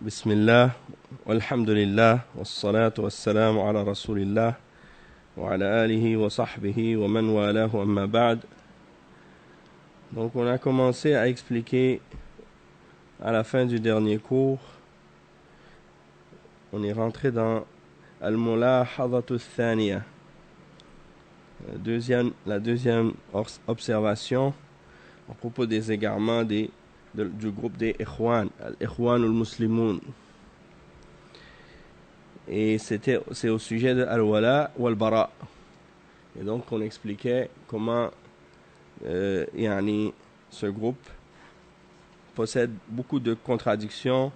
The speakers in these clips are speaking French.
بسم الله والحمد لله والصلاة والسلام على رسول الله وعلى آله وصحبه ومن والاه أما بعد. Donc on a commencé à expliquer à la fin du dernier cours, on est rentré dans Al-Mulahadhatu Thaniya, la deuxième observation à propos des égarements du groupe des Ikhwan, Al-Ikhwan al-Muslimoun. Et c'est au sujet de Al-Wala ou Al-Bara. Et donc on expliquait comment ce groupe possède beaucoup de contradictions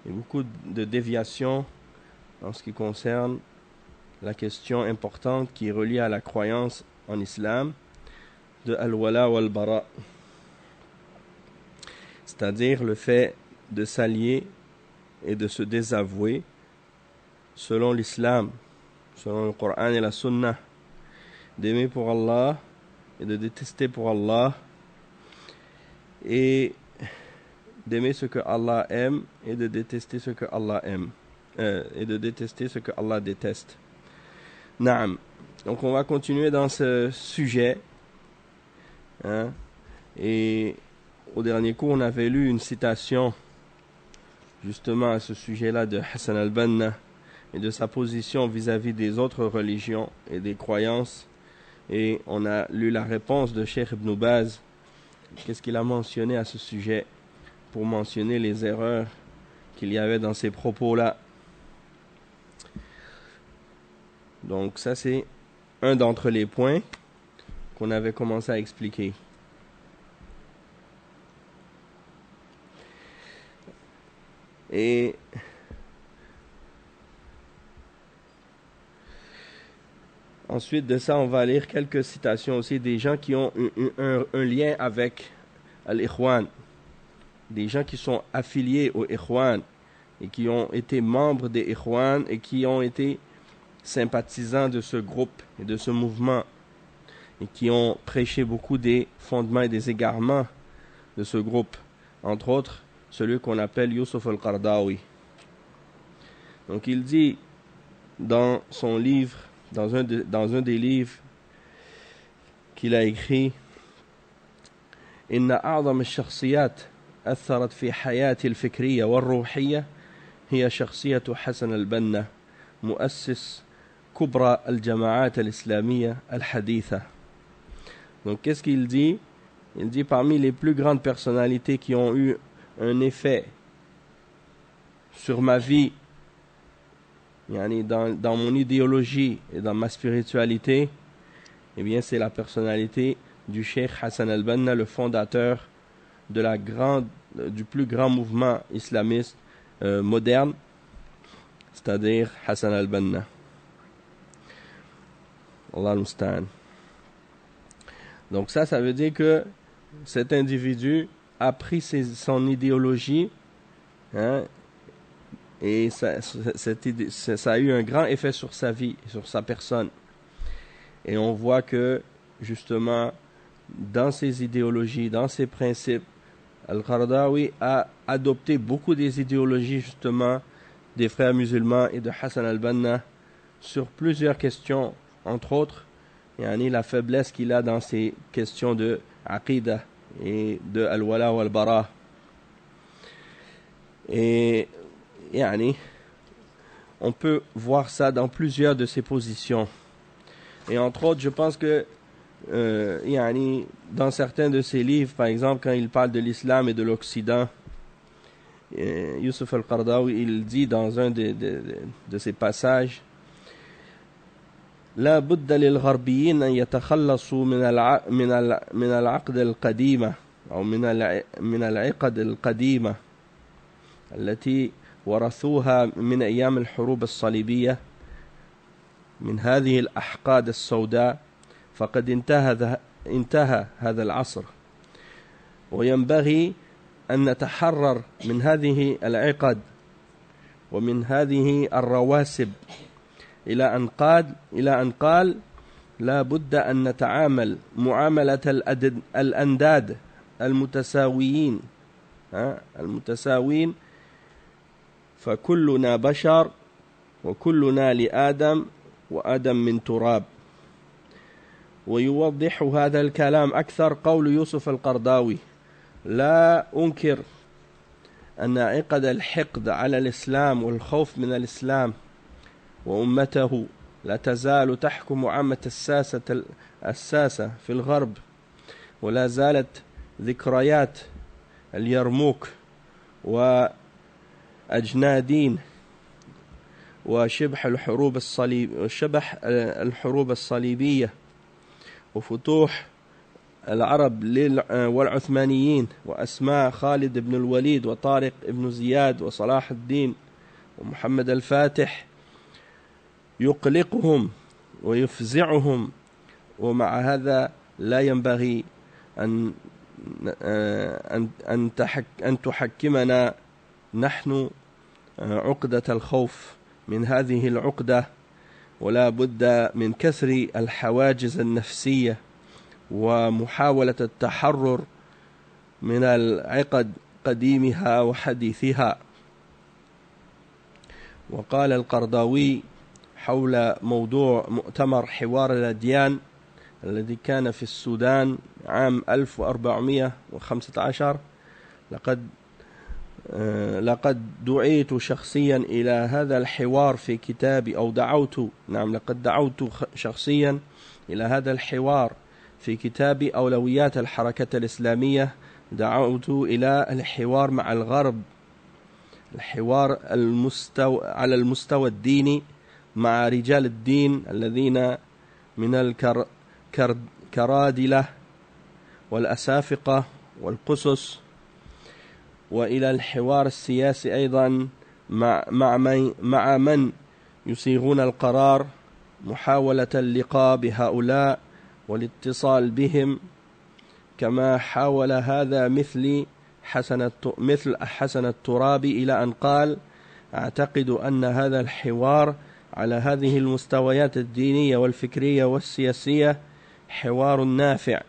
et beaucoup de déviations en ce qui concerne la question importante qui est reliée à la croyance en islam de Al-Wala ou Al-Bara, c'est-à-dire le fait de s'allier et de se désavouer selon l'islam, selon le Coran et la Sunna, d'aimer pour Allah et de détester pour Allah, et d'aimer ce que Allah aime et de détester ce que Allah aime, et de détester ce que Allah déteste. Naam. Donc on va continuer dans ce sujet, et au dernier cours on avait lu une citation justement à ce sujet-là de Hassan al-Banna et de sa position vis-à-vis des autres religions et des croyances, et on a lu la réponse de Cheikh Ibn Baz. Qu'est-ce qu'il a mentionné à ce sujet pour mentionner les erreurs qu'il y avait dans ces propos-là. Donc ça c'est un d'entre les points qu'on avait commencé à expliquer. Et ensuite de ça, on va lire quelques citations aussi des gens qui ont un lien avec Al-Ikhwan, des gens qui sont affiliés au Ikhwan et qui ont été membres des Ikhwan et qui ont été sympathisants de ce groupe et de ce mouvement et qui ont prêché beaucoup des fondements et des égarements de ce groupe, entre autres celui qu'on appelle Yusuf al-Qaradawi. Donc il dit dans son livre, dans un des livres qu'il a écrit, إن أعظم الشخصيات أثرت في حياتي الفكرية والروحية هي شخصية حسن البنا مؤسس كبرى الجماعات الإسلامية الحديثة. Donc qu'est-ce qu'il dit? Il dit parmi les plus grandes personnalités qui ont eu un effet sur ma vie, dans mon idéologie et dans ma spiritualité, eh bien c'est la personnalité du Cheikh Hassan al-Banna, le fondateur du plus grand mouvement islamiste moderne, c'est-à-dire Hassan al-Banna. Allah al-Musta'an. Donc ça veut dire que cet individu a pris son idéologie, et ça a eu un grand effet sur sa vie, sur sa personne. Et on voit que justement dans ses idéologies, dans ses principes, Al-Qaradawi a adopté beaucoup des idéologies justement des frères musulmans et de Hassan al-Banna sur plusieurs questions, entre autres la faiblesse qu'il a dans ces questions de Aqidah et de Al-Wala ou Al-Bara. Et on peut voir ça dans plusieurs de ses positions. Et entre autres, je pense que dans certains de ses livres, par exemple, quand il parle de l'islam et de l'Occident, Yusuf al-Qaradawi, il dit dans un de ses passages, لا بد للغربيين أن يتخلصوا من العقد القديمة أو من العقد القديمة التي ورثوها من أيام الحروب الصليبية من هذه الأحقاد السوداء، فقد انتهى هذا العصر، وينبغي أن نتحرر من هذه العقد ومن هذه الرواسب إلى أن قال لا بد أن نتعامل معاملة الأنداد المتساويين فكلنا بشر وكلنا لآدم وآدم من تراب. ويوضح هذا الكلام أكثر قول يوسف القرضاوي: لا أنكر أن عقد الحقد على الإسلام والخوف من الإسلام وأمته لا تزال تحكم عامة الساسة في الغرب، ولا زالت ذكريات اليرموك وأجنادين وشبح الحروب الصليبية وفتوح العرب والعثمانيين وأسماء خالد بن الوليد وطارق بن زياد وصلاح الدين ومحمد الفاتح يقلقهم ويفزعهم. ومع هذا لا ينبغي أن تحكمنا نحن عقدة الخوف من هذه العقدة، ولا بد من كسر الحواجز النفسية ومحاولة التحرر من العقد قديمها وحديثها. وقال القرضاوي حول موضوع مؤتمر حوار الأديان الذي كان في السودان عام 1415: لقد دعيت شخصيا إلى هذا الحوار في كتابي، أو لقد دعوت شخصيا إلى هذا الحوار في كتاب أولويات الحركة الإسلامية. دعوت إلى الحوار مع الغرب، الحوار على المستوى الديني مع رجال الدين الذين من الكرادلة والأسافقة والقسس، وإلى الحوار السياسي أيضا مع من يصيغون القرار، محاولة اللقاء بهؤلاء والاتصال بهم، كما حاول هذا مثل حسن الترابي، إلى أن قال: أعتقد أن هذا الحوار على هذه المستويات الدينية والفكرية والسياسية حوار نافع،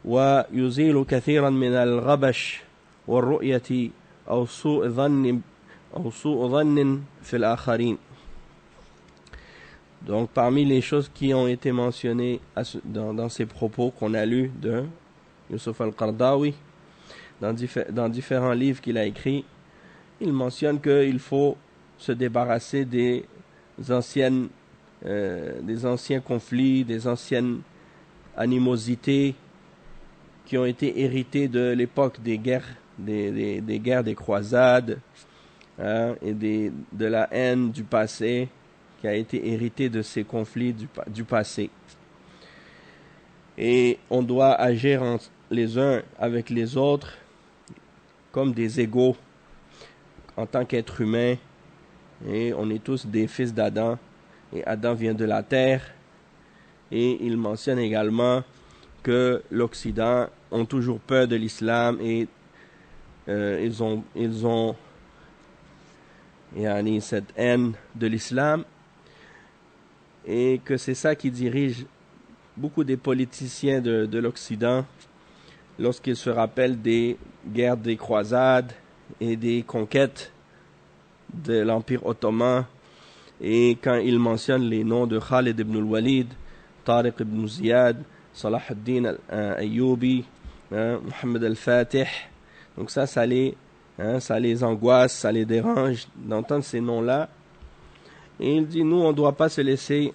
ويزيل كثيرا من الغبش والرؤية أو سوء ظن في الآخرين. Donc parmi les choses qui ont été mentionnées dans ces propos qu'on a lus de Yusuf al-Qardawi, dans différents livres qu'il a écrits, il mentionne qu'il faut se débarrasser des anciens conflits, des anciennes animosités qui ont été héritées de l'époque des guerres, des guerres des croisades, et de la haine du passé qui a été héritée de ces conflits du passé. Et on doit agir les uns avec les autres comme des égaux en tant qu'être humain, et on est tous des fils d'Adam, et Adam vient de la terre. Et il mentionne également que l'Occident ont toujours peur de l'islam, et ils ont cette haine de l'islam, et que c'est ça qui dirige beaucoup des politiciens de l'Occident lorsqu'ils se rappellent des guerres des croisades et des conquêtes de l'Empire ottoman, et quand ils mentionnent les noms de Khalid ibn al-Walid, Tariq ibn Ziyad, Salah ad-Din al-Ayyubi, Muhammad al-Fatih, donc ça les angoisse, ça les dérange d'entendre ces noms-là. Et il dit: nous, on ne doit pas se laisser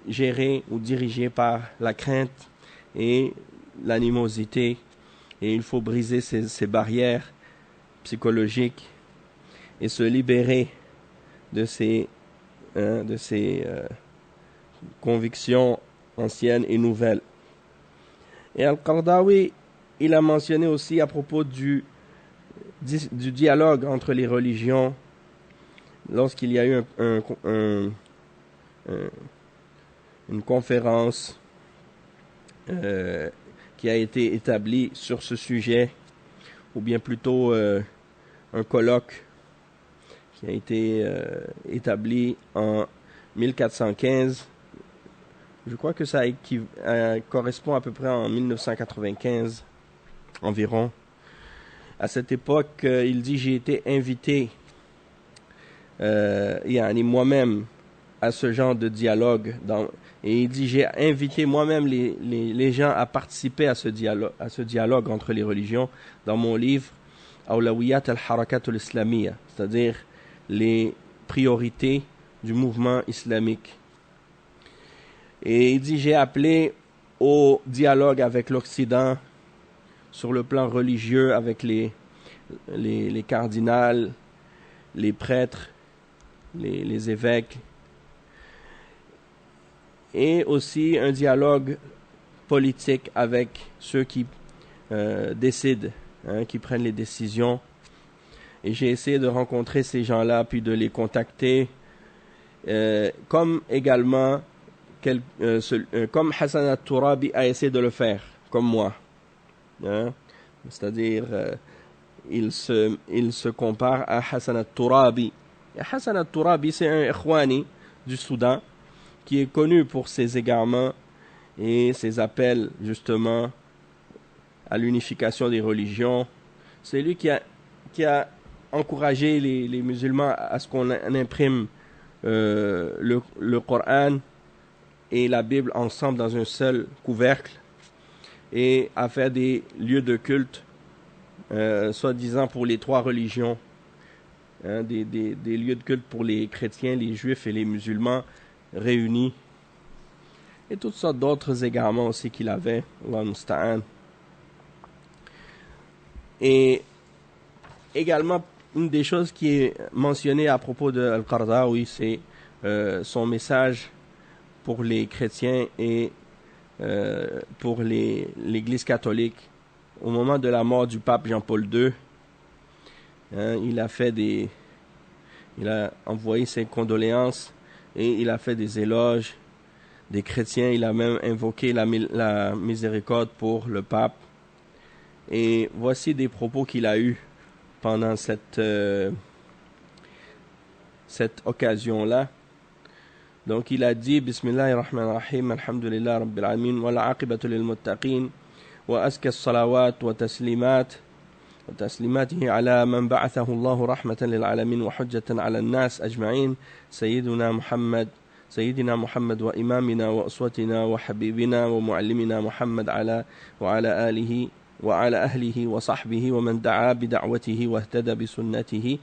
gérer ou diriger par la crainte et l'animosité, et il faut briser ces barrières psychologiques et se libérer de ces convictions anciennes et nouvelles. Et Al-Qardawi, il a mentionné aussi à propos du dialogue entre les religions, lorsqu'il y a eu une conférence qui a été établie sur ce sujet, ou bien plutôt un colloque qui a été établi en 1415. Je crois que ça correspond à peu près en 1995 environ, à cette époque, il dit, j'ai été invité, moi-même, à ce genre de dialogue. Et il dit, j'ai invité moi-même les gens à participer à ce dialogue entre les religions dans mon livre, Awlawiyat al-Harakat al-Islamiyya, c'est-à-dire les priorités du mouvement islamique. Et il dit, j'ai appelé au dialogue avec l'Occident sur le plan religieux avec les cardinals, les prêtres, les évêques, et aussi un dialogue politique avec ceux qui décident, qui prennent les décisions. Et j'ai essayé de rencontrer ces gens-là, puis de les contacter, comme également, comme Hassan al-Turabi a essayé de le faire, comme moi. C'est-à-dire, il se compare à Hassan al-Turabi. Et Hassan al-Turabi, c'est un Ikhwani du Soudan, qui est connu pour ses égarements et ses appels, justement, à l'unification des religions. C'est lui qui a encouragé les musulmans à ce qu'on imprime le Coran et la Bible ensemble dans un seul couvercle, et à faire des lieux de culte, soi-disant pour les trois religions, des lieux de culte pour les chrétiens, les juifs et les musulmans réunis, et toutes sortes d'autres égarements aussi qu'il avait, Allah musta'an. Et également, une des choses qui est mentionnée à propos de Al-Qaradawi, c'est son message pour les chrétiens et pour l'Église catholique. Au moment de la mort du pape Jean-Paul II, il a envoyé ses condoléances et il a fait des éloges des chrétiens. Il a même invoqué la miséricorde pour le pape. Et voici des propos qu'il a eus pendant cette occasion-là. Donc il a dit, Bismillahirrahmanirrahim, Alhamdulillah Rabbil Alamin, wa l'aqibatu lil muttaqin, wa azka as-salawat wa taslimat وتسليماته على من بعثه الله رحمة للعالمين وحجة على الناس أجمعين سيدنا محمد وإمامنا وأسوتنا وحبيبنا ومعلمنا محمد وعلى آله وعلى أهله وصحبه ومن دعا بدعوته واهتدى بسنته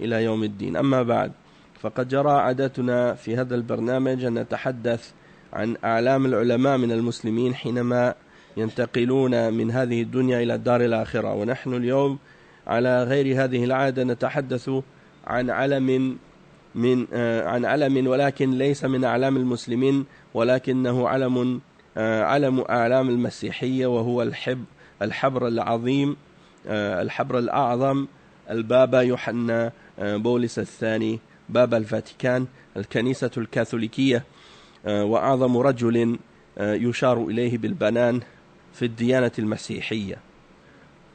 إلى يوم الدين. أما بعد، فقد جرى عادتنا في هذا البرنامج أن نتحدث عن أعلام العلماء من المسلمين حينما ينتقلون من هذه الدنيا إلى الدار الآخرة. ونحن اليوم على غير هذه العادة نتحدث عن علم ولكن ليس من أعلام المسلمين، ولكنه علم أعلام المسيحية، وهو الحبر العظيم، الحبر الأعظم، البابا يوحنا بولس الثاني، بابا الفاتيكان، الكنيسة الكاثوليكية، وأعظم رجل يشار إليه بالبنان في الديانة المسيحية.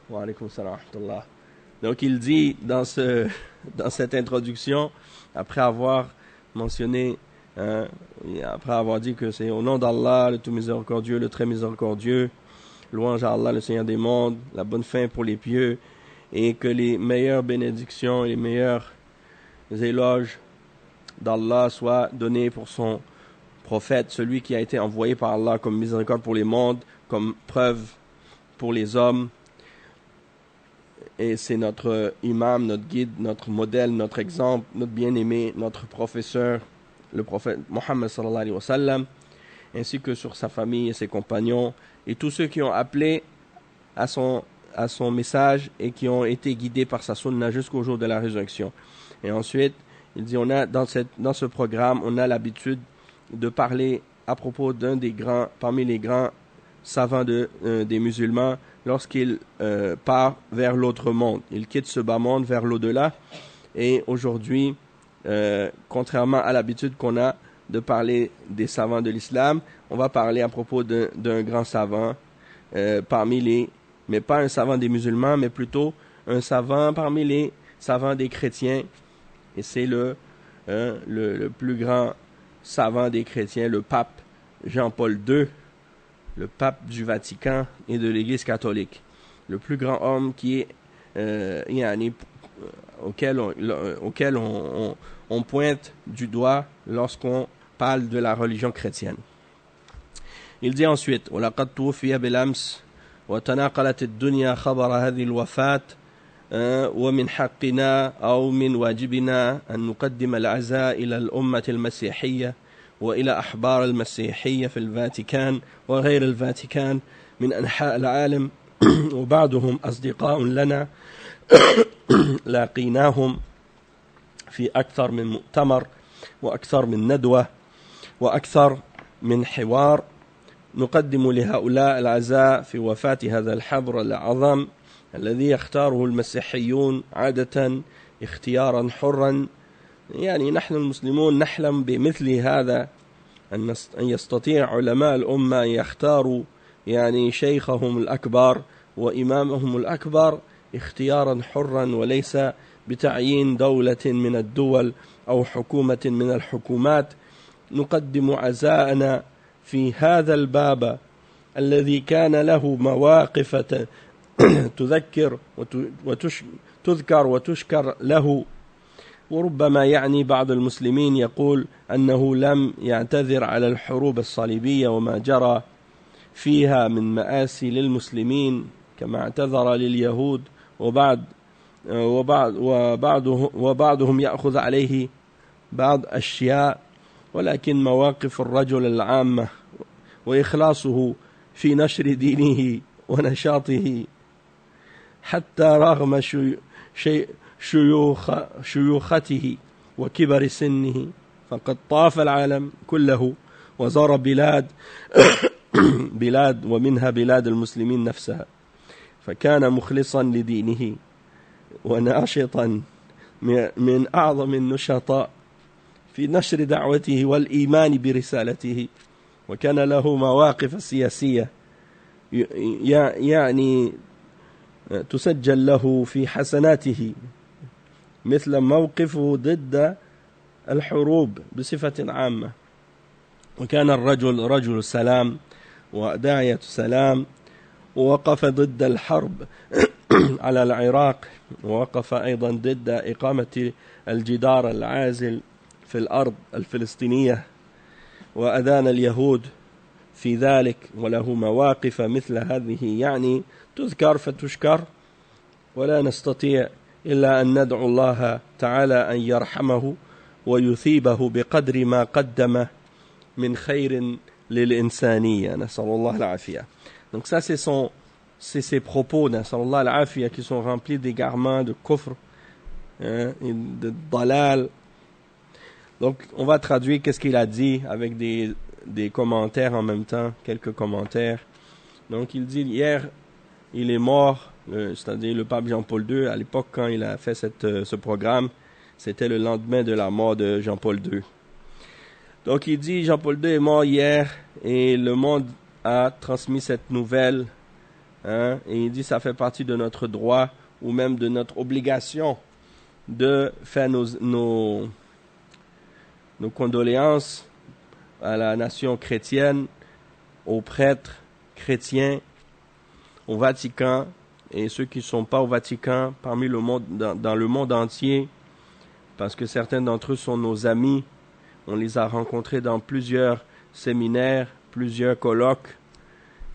وعليكم السلام ورحمة الله. Donc il dit dans cette introduction, après avoir mentionné, après avoir dit que c'est au nom d'Allah, le tout miséricordieux, le très miséricordieux, louange à Allah, le Seigneur des mondes, la bonne fin pour les pieux, et que les meilleures bénédictions et les meilleurs éloges d'Allah soient donnés pour son prophète, celui qui a été envoyé par Allah comme miséricorde pour les mondes, comme preuve pour les hommes. Et c'est notre imam, notre guide, notre modèle, notre exemple, notre bien-aimé, notre professeur, le prophète Mohammed sallallahu alayhi wa sallam, ainsi que sur sa famille et ses compagnons, et tous ceux qui ont appelé à son message et qui ont été guidés par sa sunna jusqu'au jour de la résurrection. Et ensuite, il dit, dans ce programme, on a l'habitude de parler à propos d'un des grands, parmi les grands savants des musulmans, lorsqu'il part vers l'autre monde. Il quitte ce bas monde vers l'au-delà. Et aujourd'hui, contrairement à l'habitude qu'on a de parler des savants de l'islam, on va parler à propos d'un grand savant mais pas un savant des musulmans, mais plutôt un savant parmi les savants des chrétiens. Et c'est le plus grand savant des chrétiens, le pape Jean-Paul II, le pape du Vatican et de l'Église catholique. Le plus grand homme qui ait auquel on pointe du doigt lorsqu'on parle de la religion chrétienne. Il dit ensuite وَلَقَدْ تُوفِيَ بِالْأَمْسِ وتناقلت الدنيا خبر هذه الوفاة ومن حقنا أو من واجبنا أن نقدم العزاء إلى الأمة المسيحية وإلى أحبار المسيحية في الفاتيكان وغير الفاتيكان من أنحاء العالم وبعضهم أصدقاء لنا لاقيناهم في أكثر من مؤتمر وأكثر من ندوة وأكثر من حوار نقدم لهؤلاء العزاء في وفاة هذا الحبر العظم الذي يختاره المسيحيون عادة اختيارا حرا. يعني نحن المسلمون نحلم بمثل هذا، أن يستطيع علماء الأمة أن يختاروا يعني شيخهم الأكبر وإمامهم الأكبر اختيارا حرا وليس بتعيين دولة من الدول أو حكومة من الحكومات. نقدم عزاءنا في هذا الباب الذي كان له مواقف تذكر وتذكر وتشكر له. وربما يعني بعض المسلمين يقول أنه لم يعتذر على الحروب الصليبية وما جرى فيها من مآسي للمسلمين كما اعتذر لليهود، وبعضهم يأخذ عليه بعض أشياء، ولكن مواقف الرجل العامة وإخلاصه في نشر دينه ونشاطه حتى رغم شيوخته وكبر سنه، فقد طاف العالم كله وزار بلاد ومنها بلاد المسلمين نفسها، فكان مخلصا لدينه وناشطا من أعظم النشطاء في نشر دعوته والإيمان برسالته، وكان له مواقف سياسية يعني تسجل له في حسناته، مثل موقفه ضد الحروب بصفة عامة. وكان الرجل رجل سلام وداعية سلام، ووقف ضد الحرب على العراق، ووقف أيضا ضد إقامة الجدار العازل في الأرض الفلسطينية، وأذان اليهود في ذلك، وله مواقف مثل هذه يعني تذكر فتشكر، ولا نستطيع إلا أن ندعو الله تعالى أن يرحمه ويثيبه بقدر ما قدم من خير للإنسانية. نسأل الله العافية. Donc ça c'est ses propos, nasallallahu al-afiyah, qui sont remplis d'égarements, de kufr, et de dalal. Donc on va traduire qu'est-ce qu'il a dit avec des commentaires en même temps, quelques commentaires. Donc il dit hier il est mort, c'est-à-dire le pape Jean-Paul II, à l'époque quand il a fait ce programme, c'était le lendemain de la mort de Jean-Paul II. Donc il dit Jean-Paul II est mort hier et le monde a transmis cette nouvelle, et il dit ça fait partie de notre droit ou même de notre obligation de faire nos condoléances à la nation chrétienne, aux prêtres chrétiens, au Vatican et ceux qui ne sont pas au Vatican parmi le monde, dans le monde entier, parce que certains d'entre eux sont nos amis. On les a rencontrés dans plusieurs séminaires, plusieurs colloques,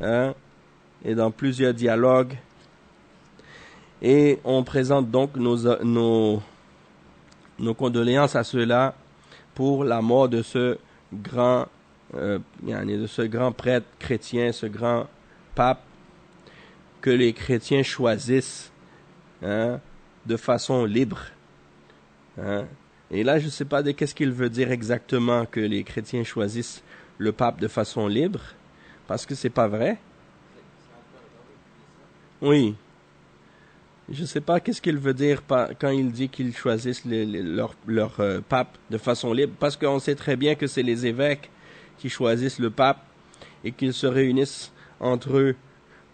et dans plusieurs dialogues. Et on présente donc nos condoléances à ceux-là pour la mort de ce grand prêtre chrétien, ce grand pape que les chrétiens choisissent de façon libre. Et là, je ne sais pas de qu'est-ce qu'il veut dire exactement que les chrétiens choisissent le pape de façon libre, parce que c'est pas vrai. Oui. Je ne sais pas qu'est-ce qu'il veut dire quand il dit qu'ils choisissent leur pape de façon libre, parce qu'on sait très bien que c'est les évêques qui choisissent le pape et qu'ils se réunissent entre eux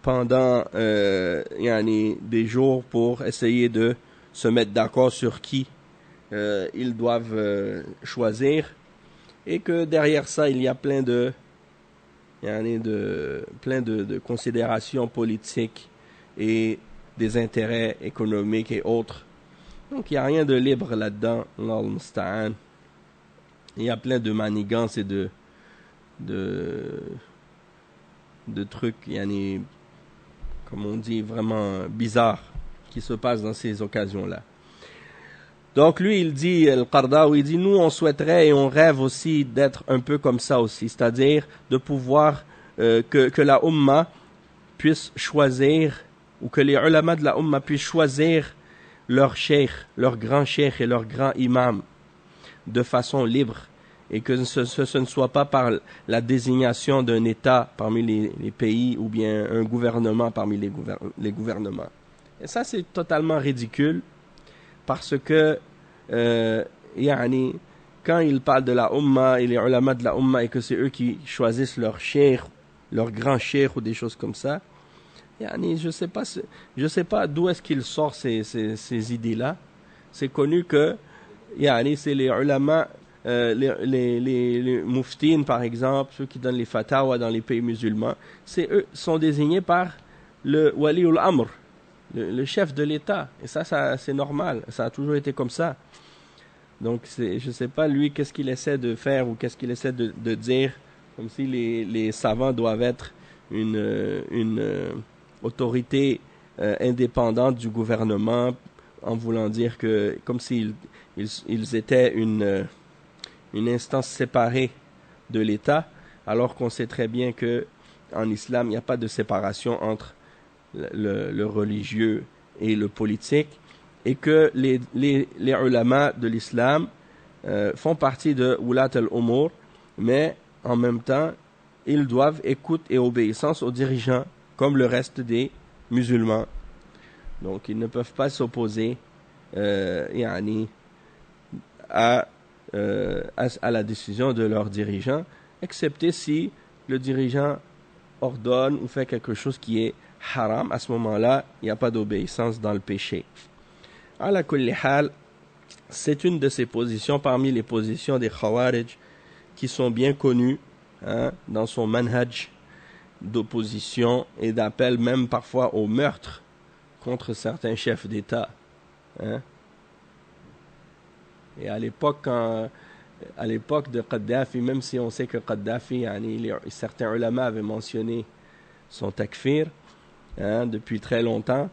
pendant des jours pour essayer de se mettre d'accord sur qui ils doivent choisir, et que derrière ça il y a plein de considérations politiques et des intérêts économiques et autres. Donc il n'y a rien de libre là-dedans. Allah al-Musta'an. Il y a plein de manigances et de trucs, yani, comme on dit, vraiment bizarres qui se passent dans ces occasions-là. Donc lui, il dit, Al-Qardawi, il dit, nous on souhaiterait et on rêve aussi d'être un peu comme ça aussi, c'est-à-dire de pouvoir que la Ummah puisse choisir, ou que les ulama de la Ummah puissent choisir leur cheikh, leur grand cheikh et leur grand imam de façon libre, et que ce ne soit pas par la désignation d'un État parmi les pays ou bien un gouvernement parmi les gouvernements. Et ça, c'est totalement ridicule parce que yani, quand ils parlent de la Ummah et les ulama de la Ummah et que c'est eux qui choisissent leur cheikh, leur grand cheikh ou des choses comme ça, yani, je sais pas d'où est-ce qu'il sort ces idées-là. C'est connu que yani, c'est les ulama, les muftines par exemple, ceux qui donnent les fatawas dans les pays musulmans, c'est eux sont désignés par le wali ul-amr, le chef de l'État. Et ça c'est normal, ça a toujours été comme ça. Donc je sais pas lui qu'est-ce qu'il essaie de faire ou qu'est-ce qu'il essaie de dire, comme si les savants doivent être une autorité indépendante du gouvernement, en voulant dire que comme s'ils étaient une instance séparée de l'État, alors qu'on sait très bien que en islam il n'y a pas de séparation entre le religieux et le politique, et que les ulama de l'islam font partie de Wulat al-Umur, mais en même temps ils doivent écoute et obéissance aux dirigeants comme le reste des musulmans. Donc ils ne peuvent pas s'opposer yani, à la décision de leur dirigeant, excepté si le dirigeant ordonne ou fait quelque chose qui est haram. À ce moment-là, il n'y a pas d'obéissance dans le péché. Ala kulli hal, c'est une de ces positions parmi les positions des Khawarij qui sont bien connues dans son manhaj d'opposition et d'appel même parfois au meurtre contre certains chefs d'État. Et à l'époque de Kadhafi, même si on sait que Kadhafi, certains ulama avaient mentionné son takfir depuis très longtemps,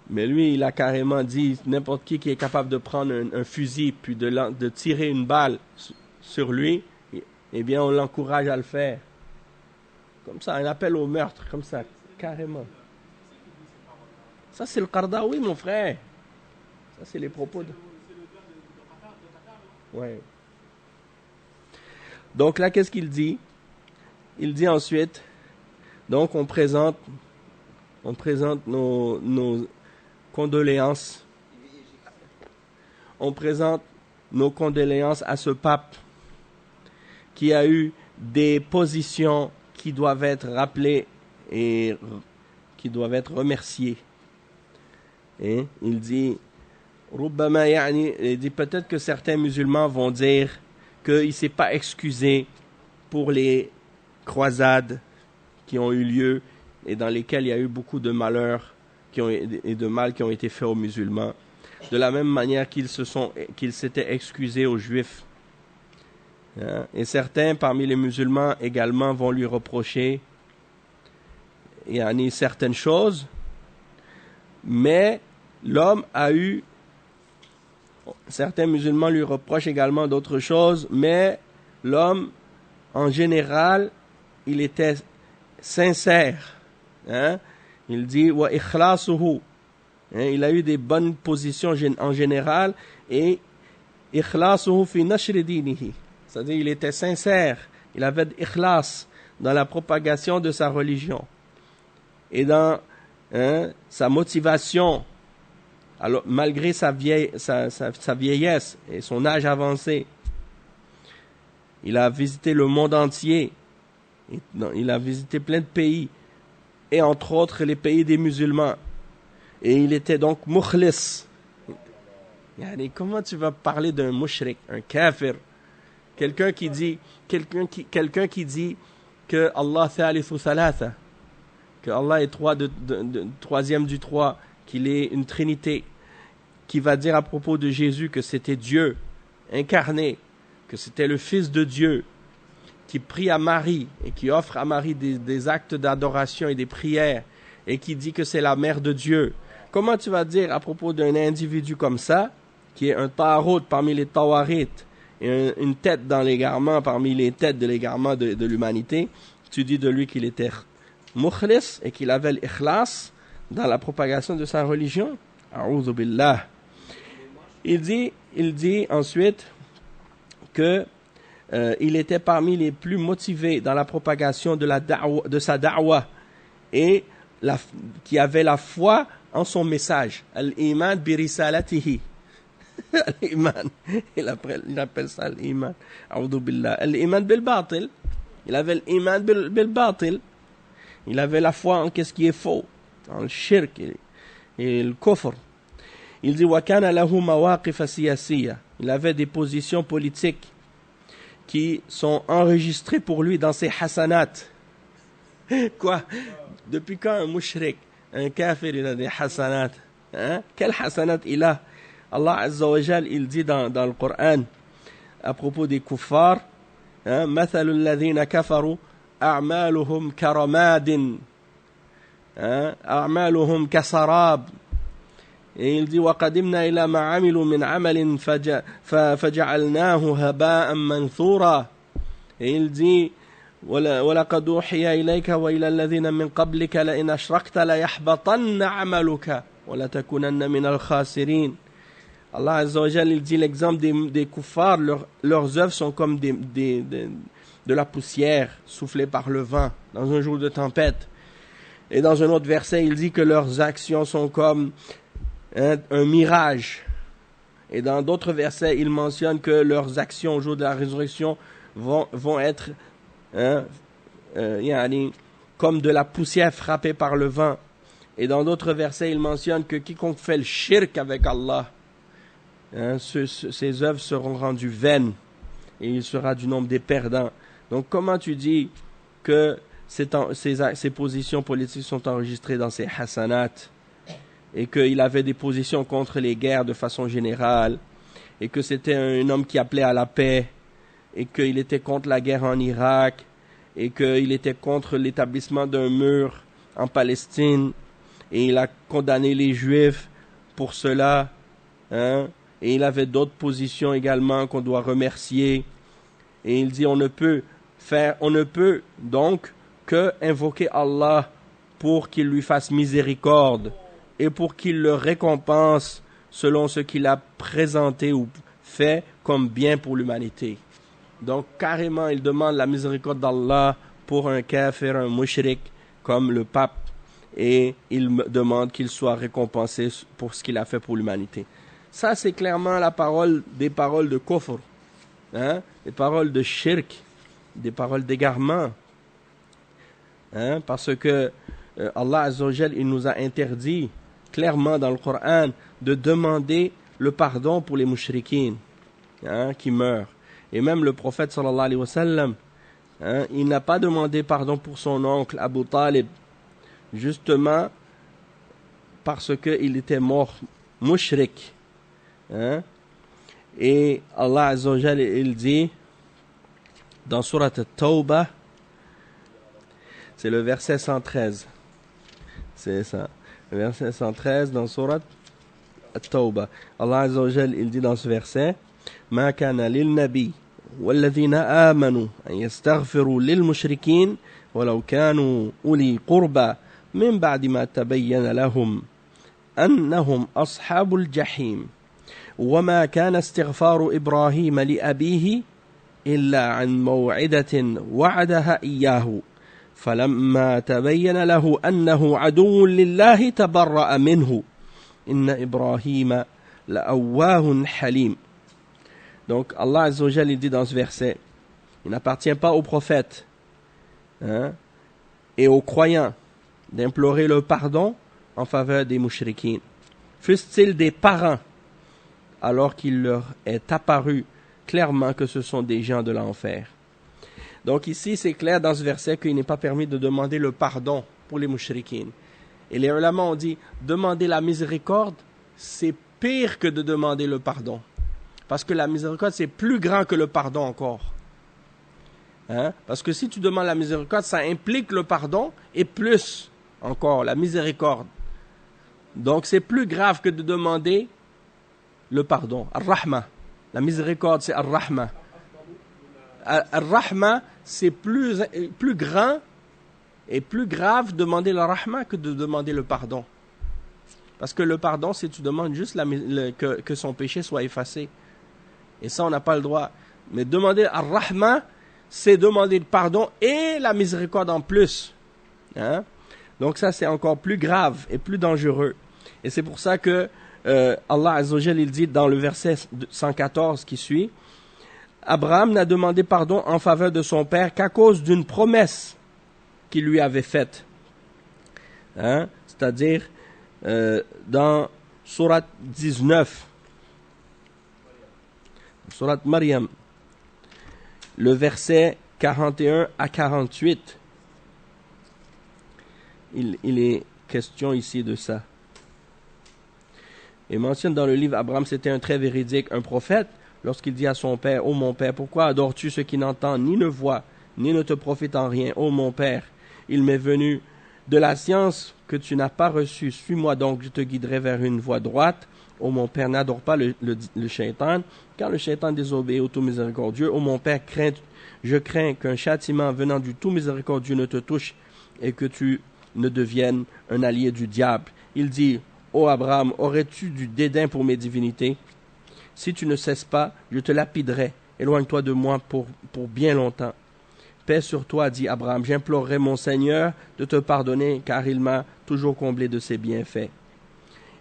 mais lui il a carrément dit n'importe qui est capable de prendre un fusil puis de tirer une balle sur lui, eh bien on l'encourage à le faire. Comme ça, un appel au meurtre, comme ça, carrément. Ça c'est le Qardawi, mon frère. Ça c'est les propos de... Ouais. Donc là, qu'est-ce qu'il dit? Il dit ensuite, donc on présente nos condoléances. On présente nos condoléances à ce pape qui a eu des positions qui doivent être rappelées et qui doivent être remerciées. Et il dit, il dit peut-être que certains musulmans vont dire qu'il ne s'est pas excusé pour les croisades qui ont eu lieu et dans lesquelles il y a eu beaucoup de malheurs et de mal qui ont été faits aux musulmans, de la même manière qu'ils s'étaient excusés aux juifs. Et certains parmi les musulmans également vont lui reprocher certaines choses, mais l'homme a eu... Certains musulmans lui reprochent également d'autres choses, mais l'homme, en général, il était sincère. Il dit « wa ikhlasuhu ». Il a eu des bonnes positions en général, et « ikhlasuhu fi nashri dinihi ». C'est-à-dire il était sincère, il avait de ikhlas dans la propagation de sa religion et dans sa motivation. Alors, malgré sa vieillesse et son âge avancé, il a visité le monde entier. Il a visité plein de pays, et entre autres les pays des musulmans. Et il était donc mukhlis. Comment tu vas parler d'un mushrik, un kafir, quelqu'un qui dit que Allah thalithu thalatha, que Allah est troisième du trois, qu'il est une trinité, qui va dire à propos de Jésus que c'était Dieu incarné, que c'était le Fils de Dieu, qui prie à Marie et qui offre à Marie des actes d'adoration et des prières, et qui dit que c'est la mère de Dieu. Comment tu vas dire à propos d'un individu comme ça, qui est un tarout parmi les tawarites, et une tête dans l'égarement parmi les têtes de l'égarement de l'humanité, tu dis de lui qu'il était mukhlis et qu'il avait l'ikhlas dans la propagation de sa religion? A'udhu billah. Il dit ensuite que il était parmi les plus motivés dans la propagation de sa da'wa, et qui avait la foi en son message. Al-iman bi risalatihi. Al-iman. Il appelle ça al-iman. A'udhu billah. Al-iman bil batil. Il avait l'iman bil batil. Il avait la foi en qu'est-ce qui est faux, en le shirk et le kufr. Il dit وَكَانَ لَهُ مَوَاقِفَ سِيَاسِيَّةً. Il avait des positions politiques qui sont enregistrées pour lui dans ses hasanat. Quoi? Depuis quand un mushrik, un kafir, il a des hasanat? Hein? Quel hasanat il a? Allah Azza wa Jal, il dit dans le Coran à propos des kuffars, hein, مثل الذين كفروا أعمالهم كرماد أعمالهم كسراب. Et il dit وقدمنا إلى ما عملوا من عمل فجعلناه هباء منثورا. Et il dit ولقد أوحي إليك وإلى الذين من قبلك لئن أشركت ليحبطن عملك ولتكونن من الخاسرين. Allah Azza wa Jal, il dit l'exemple des kuffars, leurs œuvres sont comme de la poussière soufflée par le vent dans un jour de tempête. Et dans un autre verset, il dit que leurs actions sont comme un mirage. Et dans d'autres versets, il mentionne que leurs actions au jour de la résurrection vont être comme de la poussière frappée par le vent. Et dans d'autres versets, il mentionne que quiconque fait le shirk avec Allah, ses œuvres seront rendues vaines et il sera du nombre des perdants. Donc comment tu dis que ces positions politiques sont enregistrées dans ses hasanat, et qu'il avait des positions contre les guerres de façon générale, et que c'était un homme qui appelait à la paix, et qu'il était contre la guerre en Irak, et qu'il était contre l'établissement d'un mur en Palestine, et il a condamné les Juifs pour cela, et il avait d'autres positions également qu'on doit remercier. Et il dit on ne peut donc que invoquer Allah pour qu'il lui fasse miséricorde et pour qu'il le récompense selon ce qu'il a présenté ou fait comme bien pour l'humanité. Donc carrément il demande la miséricorde d'Allah pour un kafir, un mushrik comme le pape, et il demande qu'il soit récompensé pour ce qu'il a fait pour l'humanité. Ça, c'est clairement des paroles de kufr, des paroles de shirk, des paroles d'égarement. Parce que Allah Azza wa Jal, il nous a interdit clairement dans le Coran de demander le pardon pour les mushrikines qui meurent. Et même le prophète sallallahu alayhi wa sallam, il n'a pas demandé pardon pour son oncle Abu Talib, justement parce qu'il était mort mushrik. Et Allah Azza wa Jal, il dit dans Surat At-Tawbah, c'est le verset 113, c'est ça, le verset 113 dans Surat At-Tawbah. Allah Azza wa Jal, il dit dans ce verset ما كان للنبي والذين آمنوا أن يستغفروا للمشركين ولو كانوا أولي قربى من بعد ما تبين لهم أنهم أصحاب الجحيم وما كان استغفار إبراهيم لأبيه إلا عن موعدة وعدها إياه فلما تبين له أنه عدو لله تبرأ منه إن إبراهيم لأواه حليم. Donc Allah Azza wa Jal, il dit dans ce verset, il n'appartient pas aux prophètes et aux croyants d'implorer le pardon en faveur des mushrikines, fussent-ils des parents, alors qu'il leur est apparu clairement que ce sont des gens de l'enfer. Donc ici, c'est clair dans ce verset qu'il n'est pas permis de demander le pardon pour les mushrikines. Et les ulama ont dit, demander la miséricorde, c'est pire que de demander le pardon. Parce que la miséricorde, c'est plus grand que le pardon encore. Hein? Parce que si tu demandes la miséricorde, ça implique le pardon et plus encore la miséricorde. Donc c'est plus grave que de demander le pardon. Ar-Rahma. La miséricorde, c'est Ar-Rahma. Ar-Rahma, c'est plus grand et plus grave de demander la Rahma que de demander le pardon. Parce que le pardon, c'est tu demandes juste que son péché soit effacé. Et ça, on n'a pas le droit. Mais demander Ar-Rahma, c'est demander le pardon et la miséricorde en plus. Hein? Donc ça, c'est encore plus grave et plus dangereux. Et c'est pour ça que Allah Azza wa Jal, il dit dans le verset 114 qui suit, Abraham n'a demandé pardon en faveur de son père qu'à cause d'une promesse qu'il lui avait faite. Hein? C'est-à-dire dans Surat 19, Surat Maryam, le verset 41 à 48, il est question ici de ça. Il mentionne dans le livre, Abraham c'était un très véridique, un prophète, lorsqu'il dit à son père, « Ô mon père, pourquoi adores-tu ce qui n'entend ni ne voit, ni ne te profite en rien? Ô mon père, il m'est venu de la science que tu n'as pas reçue. Suis-moi donc, je te guiderai vers une voie droite. Ô mon père, n'adore pas le shaitan, car le shaitan désobéit au tout miséricordieux. Ô mon père, je crains qu'un châtiment venant du tout miséricordieux ne te touche et que tu ne deviennes un allié du diable. » Il dit, « Ô Abraham, aurais-tu du dédain pour mes divinités? Si tu ne cesses pas, je te lapiderai. Éloigne-toi de moi pour bien longtemps. » Paix sur toi, dit Abraham, j'implorerai mon Seigneur de te pardonner, car il m'a toujours comblé de ses bienfaits.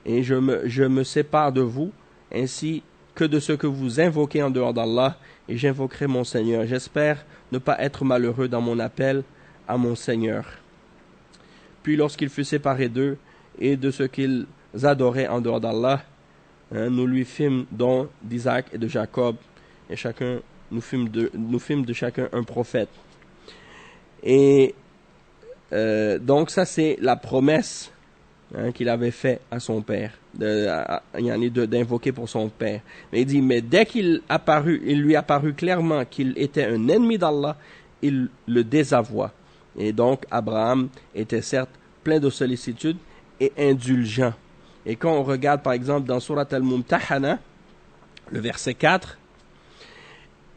Et je me sépare de vous, ainsi que de ce que vous invoquez en dehors d'Allah, et j'invoquerai mon Seigneur. J'espère ne pas être malheureux dans mon appel à mon Seigneur. Puis lorsqu'il fut séparé d'eux et de ce qu'ils adoraient en dehors d'Allah, nous lui fîmes don d'Isaac et de Jacob, et nous fîmes de chacun un prophète. Et donc ça c'est la promesse qu'il avait fait à son père, d'invoquer pour son père. Mais il dit, mais dès il lui apparut clairement qu'il était un ennemi d'Allah, il le désavoua. Et donc Abraham était certes plein de sollicitude et indulgent. Et quand on regarde par exemple dans Surat Al-Mumtahana, le verset 4,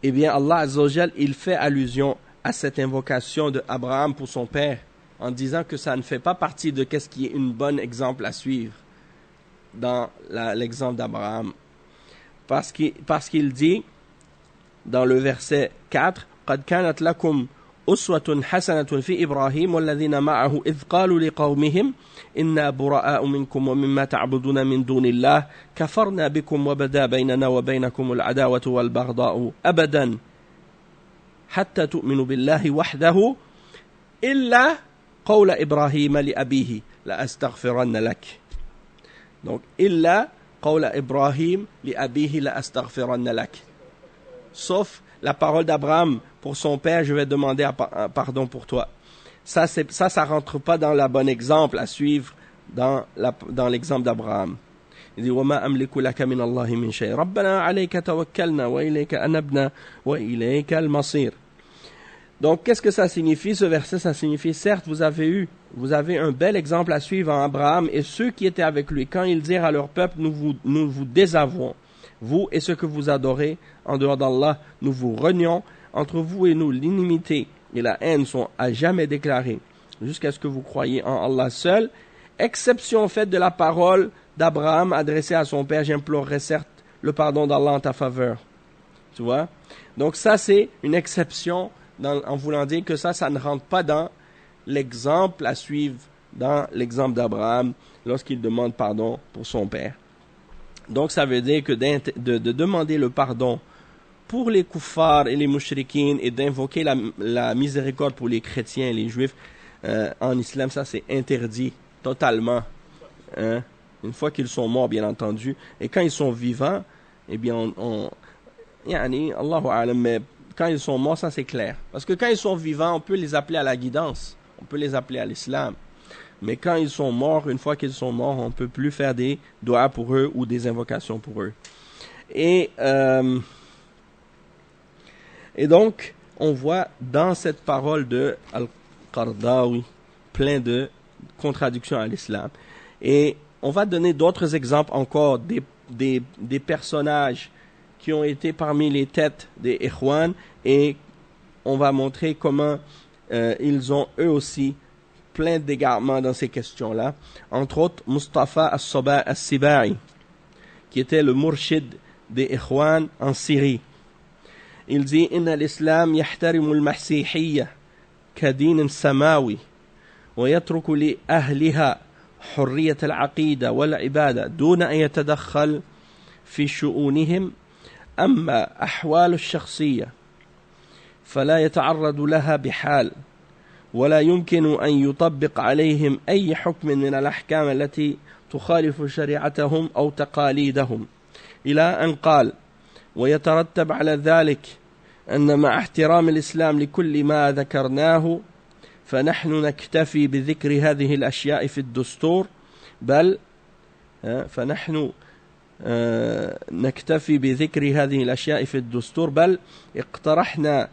eh bien Allah Azza wa Jal, il fait allusion à cette invocation de Abraham pour son père, en disant que ça ne fait pas partie de qu'est-ce qui est une bonne exemple à suivre dans l'exemple d'Abraham. Parce qu'il dit dans le verset 4, قَدْ كَانَتْ لَكُمْ أُسْوَةٌ حَسَنَةٌ فِي إِبْرَاهِيمَ وَالَّذِينَ مَعَهُ إِذْ قَالُوا لِقَوْمِهِمْ إِنَّا بُرَآءُ مِنْكُمْ وَمِمَّا تَعْبُدُونَ مِنْ دُونِ اللَّهِ كَفَرْنَا بِكُمْ وَبَدَا بَيْنَنَا وَبَيْنَكُمُ الْعَدَاوَةُ وَالْبَغْضَاءُ أَبَدًا حَتَّى تُؤْمِنُوا بِاللَّهِ وَحْدَهُ إِلَّا قَوْلَ إِبْرَاهِيمَ لِأَبِيهِ لَأَسْتَغْفِرَنَّ لَكَ. Donc, إِلَّا قَوْلَ إِبْرَاهِيمَ لِأَبِيهِ لَأَسْتَغْفِرَنَّ لَكَ. Sauf la parole d'Abraham pour son père, je vais demander pardon pour toi. Ça rentre pas dans la bonne exemple à suivre dans l'exemple d'Abraham. Il dit, وَمَا أَمْلِكُ لَكَ مِنَ اللَّهِ مِنْ شَيْءٍ رَبَّنَا عَلَيْكَ تَوَكَّلْنَا وَإِلَيْكَ أَنَبْنَا وَإِلَيْكَ الْمَصِيرُ. Donc, qu'est-ce que ça signifie, ce verset? Ça signifie, certes, vous avez un bel exemple à suivre en Abraham et ceux qui étaient avec lui, quand ils dirent à leur peuple, nous vous désavouons, vous et ceux que vous adorez en dehors d'Allah, nous vous renions, entre vous et nous, l'inimité et la haine sont à jamais déclarées, jusqu'à ce que vous croyiez en Allah seul, exception faite de la parole d'Abraham adressée à son père, j'implorerai certes le pardon d'Allah en ta faveur. Tu vois? Donc ça, c'est une exception en voulant dire que ça ne rentre pas dans l'exemple à suivre, dans l'exemple d'Abraham, lorsqu'il demande pardon pour son père. Donc ça veut dire que de demander le pardon pour les kuffars et les mushrikines et d'invoquer la miséricorde pour les chrétiens et les juifs, en islam, ça c'est interdit totalement. Hein? Une fois qu'ils sont morts, bien entendu. Et quand ils sont vivants, eh bien, Allahu a'lam, mais quand ils sont morts, ça c'est clair. Parce que quand ils sont vivants, on peut les appeler à la guidance. On peut les appeler à l'islam. Mais quand ils sont morts, une fois qu'ils sont morts, on ne peut plus faire des doigts pour eux ou des invocations pour eux. Et donc, on voit dans cette parole de Al-Qardawi plein de contradictions à l'islam. Et on va donner d'autres exemples encore des personnages qui ont été parmi les têtes des Ikhwan, et on va montrer comment ils ont eux aussi plein d'égarements dans ces questions-là. Entre autres, Mustafa As-Sibai, qui était le murshid des Ikhwan en Syrie. Il dit: Inna l'islam yahtarimu al-masihiyya kadin samawi wa yatruku li ahliha حرية العقيدة والعبادة دون أن يتدخل في شؤونهم أما أحوال الشخصية فلا يتعرض لها بحال ولا يمكن أن يطبق عليهم أي حكم من الأحكام التي تخالف شريعتهم أو تقاليدهم إلى أن قال: ويترتب على ذلك أن مع احترام الإسلام لكل ما ذكرناه فنحن نكتفي بذكر هذه الأشياء في الدستور بل اقترحنا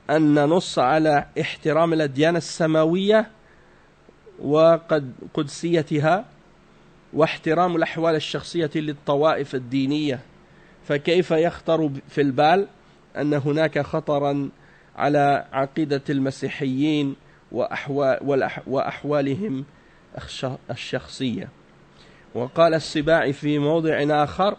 أن ننص على احترام الأديان السماوية وقدسيتها واحترام الأحوال الشخصية للطوائف الدينية فكيف يخطر في البال أن هناك خطرا على عقيدة المسيحيين وأحوالهم الشخصية. وقال السباعي في موضع آخر: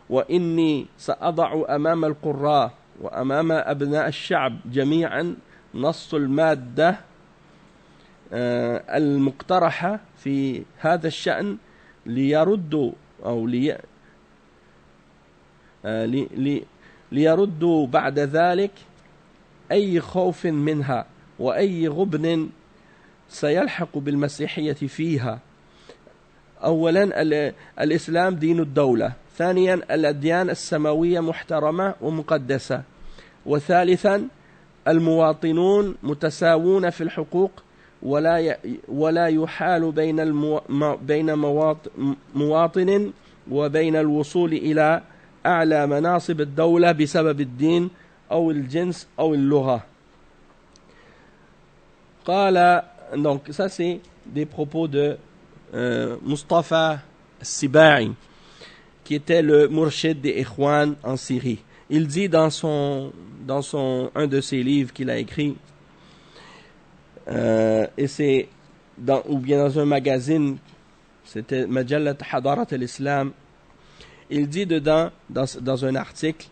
وإني سأضع أمام القراء وأمام أبناء الشعب جميعا نص المادة المقترحة في هذا الشأن ليردوا أو ليردوا بعد ذلك أي خوف منها وأي غبن سيلحق بالمسيحية فيها. أولا الإسلام دين الدولة، ثانيا الأديان السماوية محترمة ومقدسة، وثالثا المواطنون متساوون في الحقوق ولا يحال بين مواطن وبين الوصول إلى أعلى مناصب الدولة بسبب الدين أو الجنس أو اللغة. قال donc ça c'est des propos de Mustafa Sibai, qui était le murshid des Ikhwan en Syrie. Il dit dans un de ses livres qu'il a écrit, et c'est ou bien dans un magazine, c'était Majallat Hadarat al-Islam, il dit dedans, dans un article,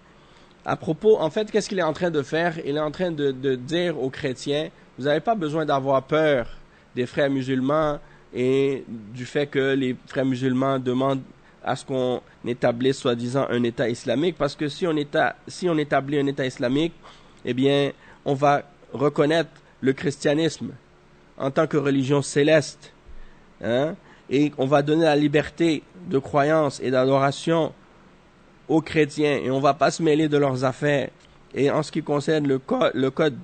à propos, en fait, qu'est-ce qu'il est en train de faire? Il est en train de dire aux chrétiens: vous n'avez pas besoin d'avoir peur des frères musulmans et du fait que les frères musulmans demandent à ce qu'on établisse soi-disant un État islamique, parce que si on établit un État islamique, eh bien, on va reconnaître le christianisme en tant que religion céleste, hein, et on va donner la liberté de croyance et d'adoration aux chrétiens, et on ne va pas se mêler de leurs affaires. Et en ce qui concerne le code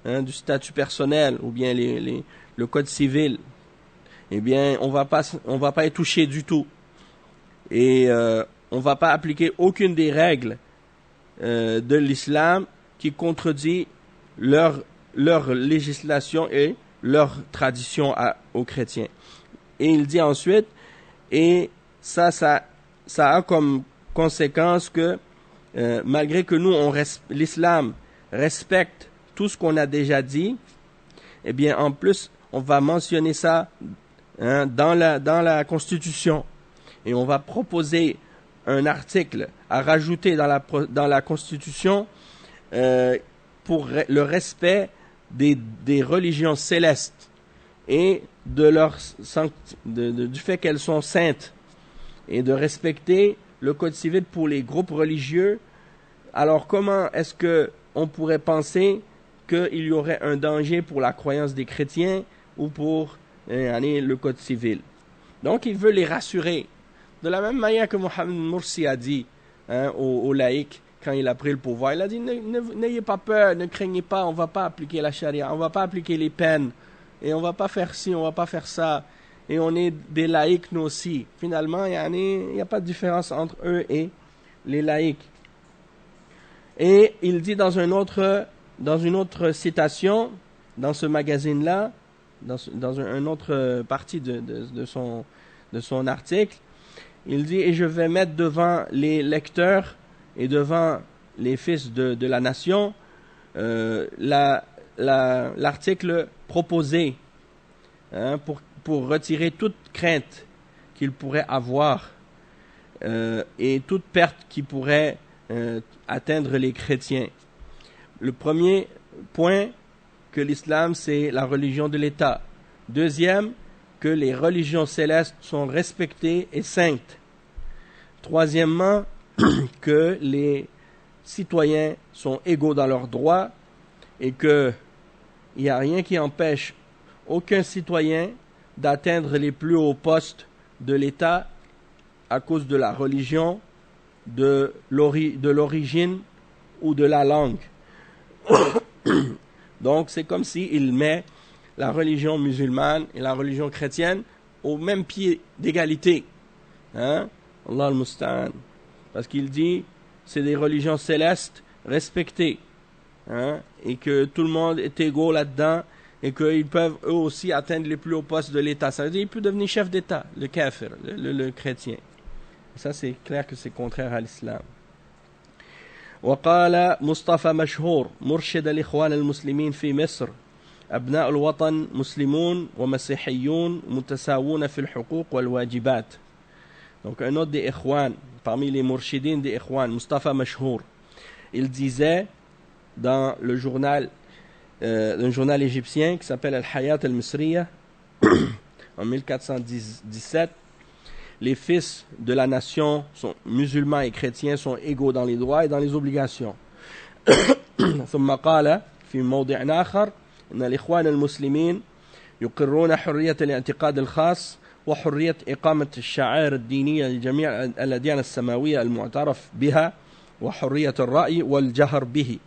du statut personnel ou bien le code civil, eh bien, on va pas y toucher du tout. Et on ne va pas appliquer aucune des règles de l'islam qui contredit leur législation et leur tradition aux chrétiens. Et il dit ensuite, et ça a comme conséquence que malgré que nous, l'islam respecte tout ce qu'on a déjà dit, eh bien, en plus, on va mentionner ça dans la Constitution. Et on va proposer un article à rajouter dans la Constitution pour le respect des religions célestes et du fait qu'elles sont saintes, et de respecter le code civil pour les groupes religieux. Alors comment est-ce qu'on pourrait penser qu'il y aurait un danger pour la croyance des chrétiens ou pour le code civil? Donc il veut les rassurer. De la même manière que Mohamed Morsi a dit aux laïcs quand il a pris le pouvoir, il a dit: n'ayez pas peur, ne craignez pas, on ne va pas appliquer la charia, on ne va pas appliquer les peines et on va pas faire ci, on va pas faire ça, et on est des laïcs nous aussi. Finalement, il n'y a pas de différence entre eux et les laïcs. Et il dit dans une autre citation, dans ce magazine-là, dans une autre partie de son article, il dit « Et je vais mettre devant les lecteurs et devant les fils de la nation l'article proposé pour retirer toute crainte qu'ils pourraient avoir et toute perte qui pourrait atteindre les chrétiens. Le premier point, que l'islam c'est la religion de l'État. Deuxième, que les religions célestes sont respectées et saintes. Troisièmement, que les citoyens sont égaux dans leurs droits et qu'il n'y a rien qui empêche aucun citoyen d'atteindre les plus hauts postes de l'État à cause de la religion, de l'origine ou de la langue. Donc, c'est comme s'il met la religion musulmane et la religion chrétienne au même pied d'égalité. Allah al-Musta'an. Parce qu'il dit, c'est des religions célestes respectées. Et que tout le monde est égaux là-dedans et qu'ils peuvent eux aussi atteindre les plus hauts postes de l'État. Ça veut dire qu'il peut devenir chef d'État, le kafir, le chrétien. Ça, c'est clair que c'est contraire à l'islam. وقال مصطفى مشهور مرشد الإخوان المسلمين في مصر أبناء الوطن مسلمون ومسيحيون متساوون في الحقوق والواجبات. Donc un autre des Ikhwan, parmi les mourchidines des Ikhwan, Mustafa Mashhour, il disait dans le journal, un journal égyptien qui s'appelle Al-Hayat al-Misriya, en 1417, les fils de la nation, musulmans et chrétiens, sont égaux dans les droits et dans les obligations. ثم قال في موضع آخر إن الإخوان المسلمين يقرون حرية الاعتقاد الخاص وحرية إقامة الشعائر الدينية لجميع الأديان السماوية المعترف بها وحرية الرأي والجهر به.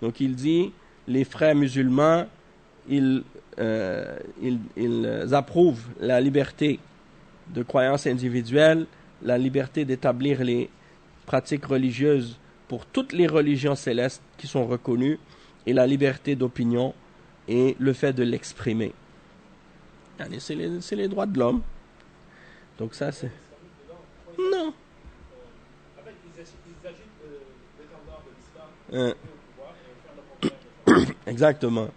Donc il dit, les frères musulmans, ils approuvent la liberté de croyance individuelle, la liberté d'établir les pratiques religieuses pour toutes les religions célestes qui sont reconnues, et la liberté d'opinion et le fait de l'exprimer. C'est les droits de l'homme. Donc ça c'est... Non. Exactement.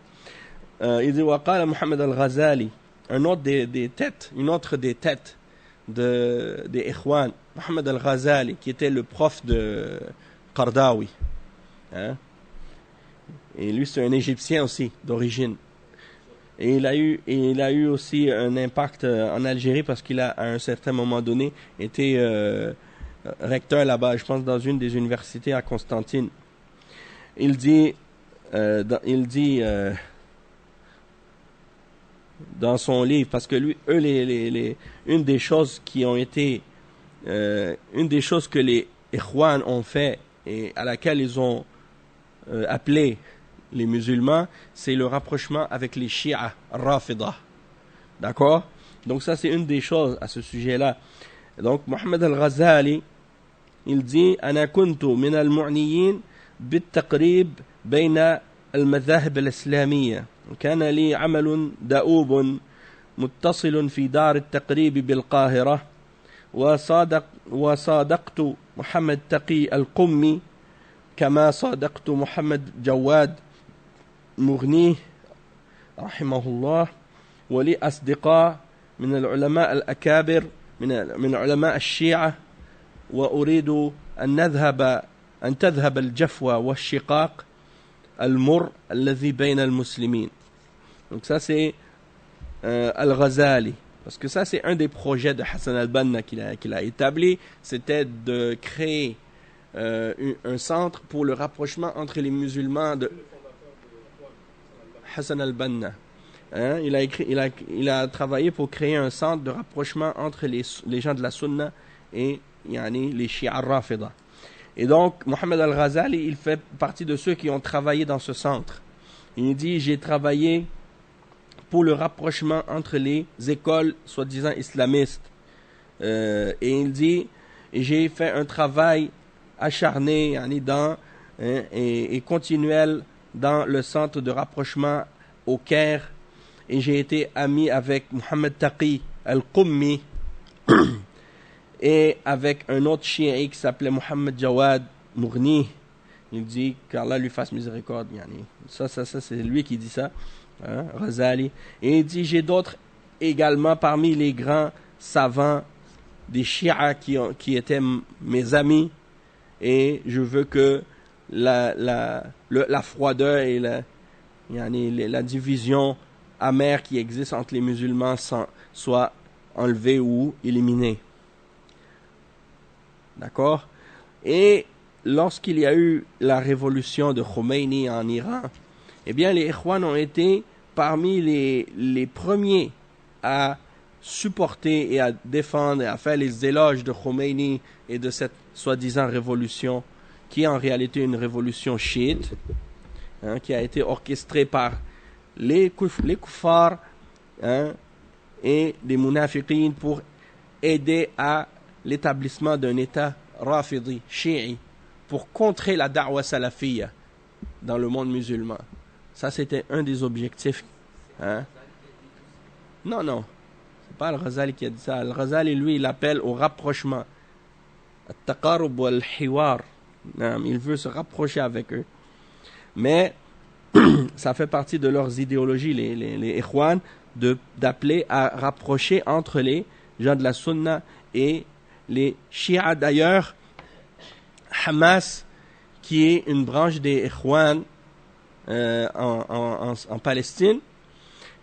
Il dit وقال محمد الغزالي, une autre des têtes des Ikhwan, Mohamed al-Ghazali, qui était le prof de Qardawi. Et lui, c'est un Égyptien aussi, d'origine. Et il a eu aussi un impact en Algérie parce qu'il a, à un certain moment donné, été recteur là-bas, je pense, dans une des universités à Constantine. Il dit dans son livre, parce que une des choses que les Ikhwan ont fait et à laquelle ils ont appelé les musulmans, c'est le rapprochement avec les Shia, Rafida. D'accord? Donc ça, c'est une des choses à ce sujet-là. Donc, Mohamed al-Ghazali, il dit « Ana kuntu min al-mu'niyin bit-taqrib bayna al-madhahib al-islamiyya. كان لي عمل دؤوب متصل في دار التقريب بالقاهرة وصادقت محمد تقي القمي كما صادقت محمد جواد مغنيه رحمه الله ولي أصدقاء من العلماء الأكابر من علماء الشيعة وأريد أن تذهب الجفوة والشقاق المر الذي بين المسلمين. Donc ça c'est Al-Ghazali, parce que ça c'est un des projets de Hassan al-Banna qu'il a établi, c'était de créer un centre pour le rapprochement entre les musulmans de Hassan al-Banna. Il a travaillé pour créer un centre de rapprochement entre les gens de la Sunna et les Shia Rafida. Et donc, Mohamed al-Ghazali, il fait partie de ceux qui ont travaillé dans ce centre. Il dit, j'ai travaillé pour le rapprochement entre les écoles soi-disant islamistes. Et il dit, j'ai fait un travail acharné et continuel dans le centre de rapprochement au Caire, et j'ai été ami avec Mohamed Taqi al-Qummi et avec un autre chiite qui s'appelait Mohamed Jawad Mourni. Il dit qu'Allah lui fasse miséricorde. Ça c'est lui qui dit ça, Ghazali. Et il dit, j'ai d'autres également parmi les grands savants des chiites qui étaient mes amis, et je veux que la froideur et la division amère qui existe entre les musulmans soit enlevée ou éliminée. D'accord? Et lorsqu'il y a eu la révolution de Khomeini en Iran, eh bien les Ikhwan ont été parmi les premiers à supporter et à défendre et à faire les éloges de Khomeini et de cette soi-disant révolution, qui est en réalité une révolution chiite, qui a été orchestrée par les kuffars et les munafiqines pour aider à l'établissement d'un État rafidi, chiite, pour contrer la da'wa salafiyya dans le monde musulman. Ça, c'était un des objectifs. Non. C'est pas Al-Ghazali qui a dit ça. Al-Ghazali, lui, il appelle au rapprochement. Al-taqarub wal-hiwar. Il veut se rapprocher avec eux. Mais ça fait partie de leurs idéologies, les Ikhwan, d'appeler à rapprocher entre les gens de la Sunna et les Shia. D'ailleurs, Hamas, qui est une branche des Ikhwan en Palestine,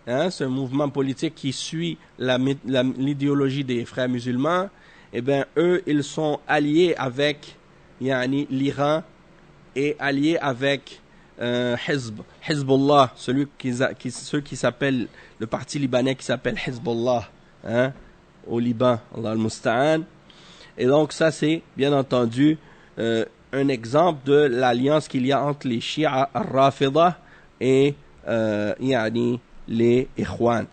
c'est un mouvement politique qui suit l'idéologie des frères musulmans, eh bien, eux, ils sont alliés avec l'Iran et alliés avec Hezbollah, ceux qui s'appellent, le parti libanais qui s'appelle Hezbollah, au Liban, Allah al-Musta'an. Et donc ça, c'est bien entendu un exemple de l'alliance qu'il y a entre les Shia al-Rafida et les Ikhwan.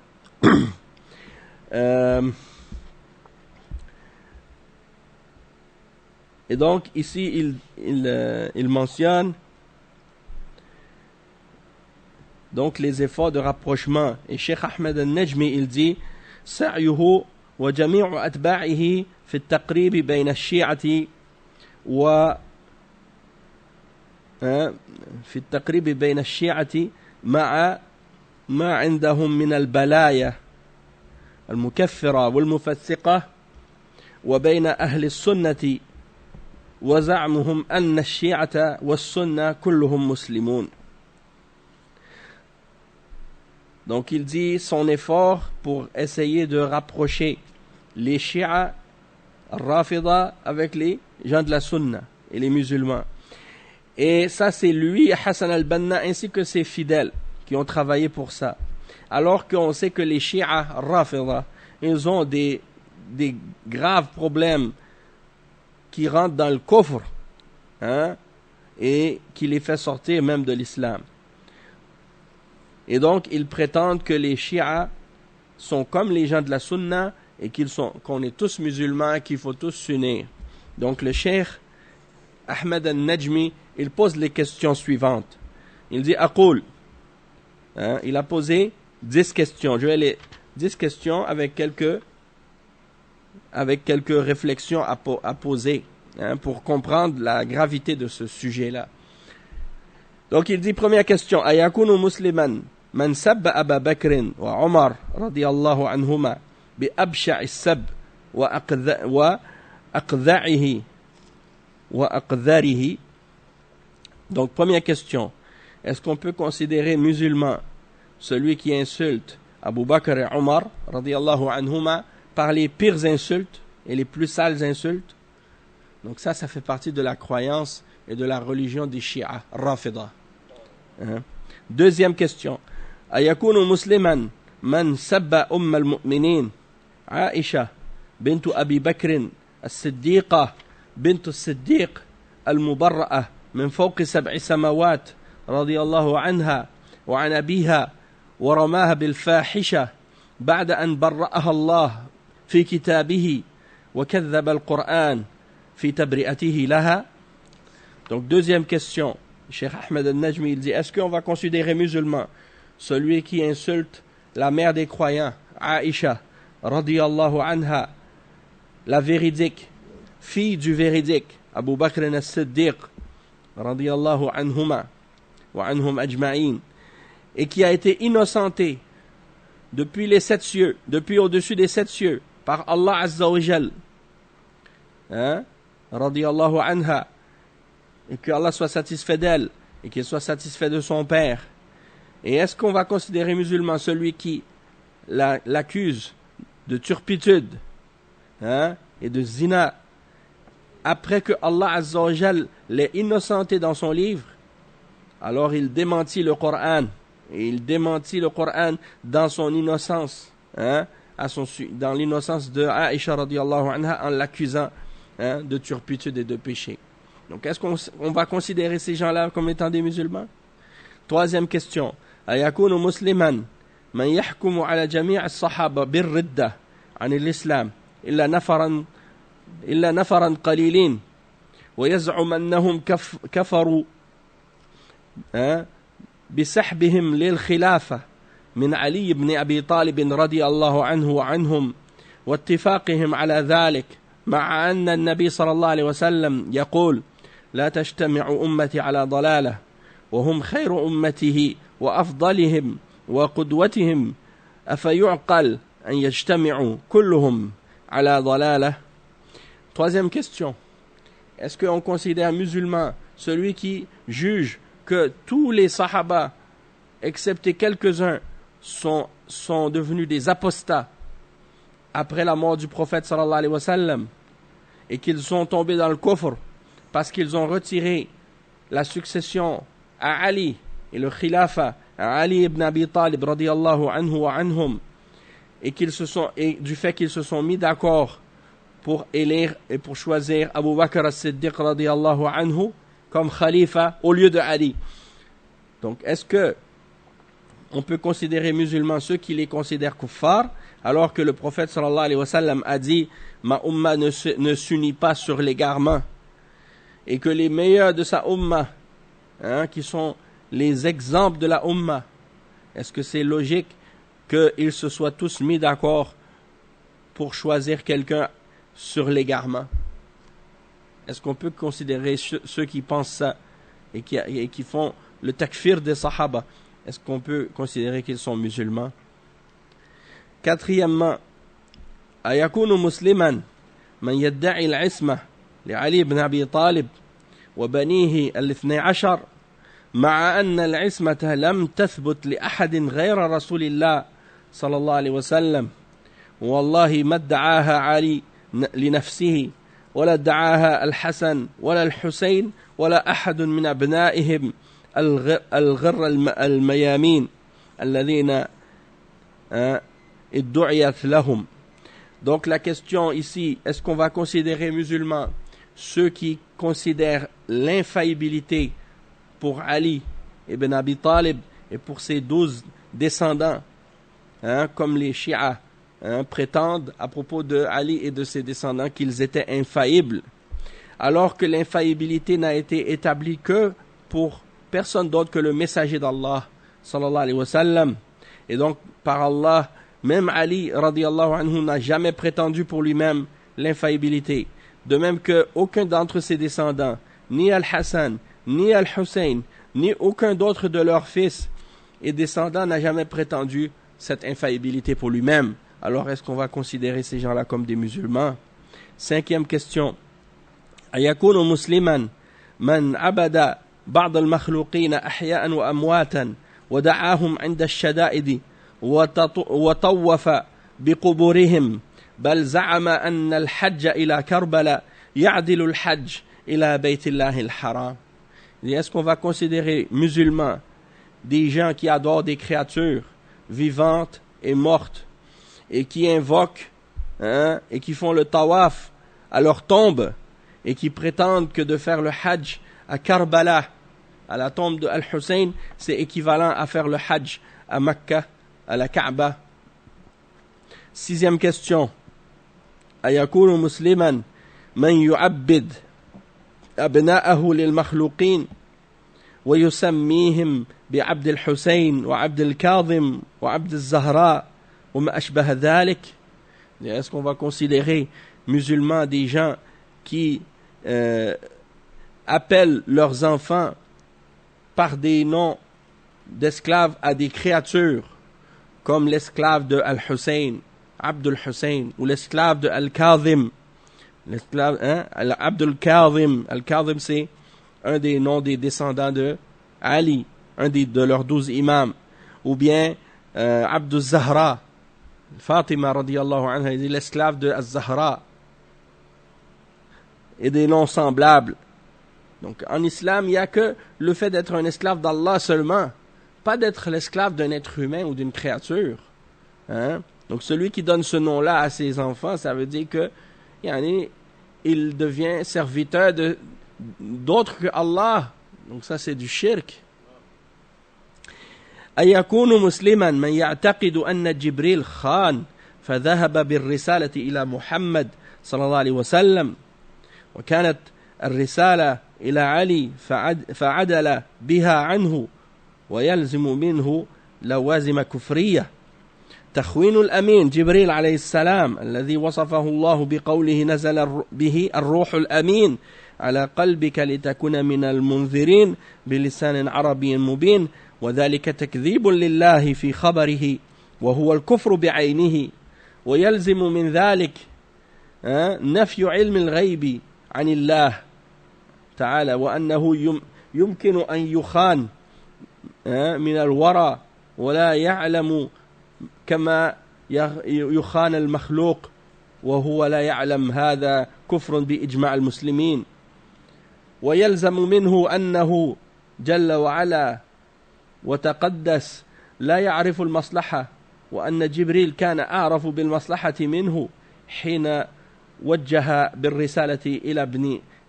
Et donc ici il mentionne donc les efforts de rapprochement, et Cheikh Ahmed al-Najmi il dit سعيه وجميع أتباعه في التقريب بين الشيعة في التقريب بين الشيعة مع ما عندهم من البلايا المكفرة والمفسقة وبين أهل السنة وزعمهم أن الشيعة والسنة كلهم مسلمون. Donc il dit son effort pour essayer de rapprocher les Shia Rafida avec les gens de la Sunna et les musulmans. Et ça c'est lui, Hassan al-Banna, ainsi que ses fidèles qui ont travaillé pour ça. Alors qu'on sait que les Shia Rafida, ils ont des graves problèmes qui rentrent dans le kufr, et qui les fait sortir même de l'islam. Et donc, ils prétendent que les Shia sont comme les gens de la Sunna et qu'on est tous musulmans, qu'il faut tous s'unir. Donc, le cheikh Ahmed al-Najmi, il pose les questions suivantes. Il dit, Aqul, il a posé 10 questions. Je vais les 10 questions avec quelques réflexions à poser, pour comprendre la gravité de ce sujet-là. Donc, il dit, première question, Ayakunu musliman من سب أبا بكر وعمر رضي الله عنهما بأبشع السب وأقذاره. Donc première question, est-ce qu'on peut considérer musulman celui qui insulte Abu Bakr et Omar radiyallahu anhuma par les pires insultes et les plus sales insultes? Donc ça fait partie de la croyance et de la religion des Shia Rafida. Deuxième question, أيكون مسلما من سب أم المؤمنين عائشة بنت أبي بكر الصديقة بنت الصديق المبرأة من فوق 7 سماوات رضي الله عنها وعن أبيها ورماها بالفاحشة بعد أن برأها الله في كتابه وكذب القرآن في تبرئته لها. Donc deuxième question, Cheikh Ahmed al-Najmi il dit, est-ce qu'on va considérer musulman celui qui insulte la mère des croyants, Aïcha radiyallahu anha, la véridique, fille du véridique, Abu Bakr as-Siddiq radiyallahu anhuma wa anhum ajma'in, et qui a été innocenté depuis les 7 cieux, depuis au-dessus des 7 cieux, par Allah Azza wa Jal, radiyallahu anha, et que Allah soit satisfait d'elle, et qu'il soit satisfait de son père. Et est-ce qu'on va considérer musulman celui qui l'accuse de turpitude et de zina, après que Allah Azza wa Jal l'ait innocenté dans son livre? Alors il démentit le Coran, et il démentit le Coran dans son innocence, dans l'innocence de Aïcha radiyallahu anha, en l'accusant de turpitude et de péché. Donc est-ce qu'on va considérer ces gens-là comme étant des musulmans? Troisième question, ayakunu musliman man yahkumu ala jami' as-sahaba bir-ridda an al-islam illa nafaran qalilin wa yaz'um annahum kafaru بسحبهم للخلافة من علي بن أبي طالب رضي الله عنه وعنهم واتفاقهم على ذلك مع أن النبي صلى الله عليه وسلم يقول لا تجتمع أمتي على ضلالة وهم خير أمته وأفضلهم وقدوتهم أفيعقل أن يجتمعوا كلهم على ضلالة. Troisième question, est-ce qu'on considère musulman celui qui juge que tous les sahaba, excepté quelques-uns, sont devenus des apostats après la mort du prophète sallallahu alayhi wa sallam, et qu'ils sont tombés dans le kufr parce qu'ils ont retiré la succession à Ali et le khilafa à Ali ibn Abi Talib radiyallahu anhu wa anhum, et du fait qu'ils se sont mis d'accord pour élire et pour choisir Abu Bakr as-Siddiq radiyallahu anhu comme khalifa au lieu de Ali. Donc, est-ce que on peut considérer musulmans ceux qui les considèrent kuffar, alors que le prophète sallallahu alayhi wa sallam a dit ma umma ne s'unit pas sur l'égarement, et que les meilleurs de sa umma, qui sont les exemples de la umma, est-ce que c'est logique qu'ils se soient tous mis d'accord pour choisir quelqu'un sur l'égarement? Est-ce qu'on peut considérer ceux qui pensent ça et qui font le takfir des sahaba, est-ce qu'on peut considérer qu'ils sont musulmans? Quatrièmement, ayakunu musliman man yadda'i al-isma li'ali ibn Abi Talib wa banihi al-ithnay ashar ma'a anna al-ismata lam tathbut li ahadin ghayra rasulillah sallallahu alayhi wa sallam wallahi ma da'aha Ali li nafsihi ولا ادعاها الحسن ولا الحسين ولا أحد من أبنائهم الغر الميامين الذين ادعيت لهم. Donc la question ici, est-ce qu'on va considérer musulmans ceux qui considèrent l'infaillibilité pour Ali ibn Abi Talib et pour ses 12 descendants, comme les Shia prétendent à propos de Ali et de ses descendants qu'ils étaient infaillibles, alors que l'infaillibilité n'a été établie que pour personne d'autre que le messager d'Allah sallallahu alayhi wa sallam. Et donc par Allah, même Ali radiyallahu anhu n'a jamais prétendu pour lui-même l'infaillibilité, de même que aucun d'entre ses descendants, ni Al-Hassan, ni Al-Hussein, ni aucun d'autre de leurs fils et descendants n'a jamais prétendu cette infaillibilité pour lui-même. Alors, est-ce qu'on va considérer ces gens-là comme des musulmans? Cinquième question. Ayakunu musliman man abada ba'd al-makhluqin ahya'an wa amwatan wa da'ahum 'inda ash-shada'id wa tawwafa biquburihim bal za'ama anna al-hajj ila Karbala ya'dilu al-hajj ila baytillahi al-haram. Est-ce qu'on va considérer musulmans des gens qui adorent des créatures vivantes et mortes, et qui invoquent et qui font le tawaf à leur tombe, et qui prétendent que de faire le hajj à Karbala, à la tombe de Al-Hussein, c'est équivalent à faire le hajj à Mecca, à la Kaaba. Sixième question. أيكون مسلما من يعبد أبناءه للمخلوقين ويسميهم بعبد الحسين وعبد الكاظم وعبد الزهراء وما أشبه ذلك? Est-ce qu'on va considérer musulmans des gens qui appellent leurs enfants par des noms d'esclaves à des créatures, comme l'esclave de Al-Hussein, Abdul Hussein, ou l'esclave de Al-Kazim, l'esclave, Abdul Kazim. Al-Kazim, c'est un des noms des descendants de Ali, de leurs 12 imams, ou bien Abdul Zahra, Fatima radiyallahu anha, l'esclave de Az-Zahra, et des noms semblables. Donc en islam, il n'y a que le fait d'être un esclave d'Allah seulement, pas d'être l'esclave d'un être humain ou d'une créature. Hein? Donc celui qui donne ce nom-là à ses enfants, ça veut dire que il devient serviteur d'autres que Allah. Donc ça c'est du shirk. أيكون مسلما من يعتقد أن جبريل خان فذهب بالرسالة إلى محمد صلى الله عليه وسلم وكانت الرسالة إلى علي فعدل بها عنه ويلزم منه لوازم كفرية. تخوين الأمين جبريل عليه السلام الذي وصفه الله بقوله نزل به الروح الأمين على قلبك لتكون من المنذرين بلسان عربي مبين، وذلك تكذيب لله في خبره وهو الكفر بعينه، ويلزم من ذلك نفي علم الغيب عن الله تعالى، وأنه يمكن أن يخان من الورى ولا يعلم كما يخان المخلوق وهو لا يعلم، هذا كفر بإجماع المسلمين. ويلزم منه أنه جل وعلا وتقدس لا يعرف المصلحة، وأن جبريل كان أعرف بالمصلحة منه حين وجه بالرسالة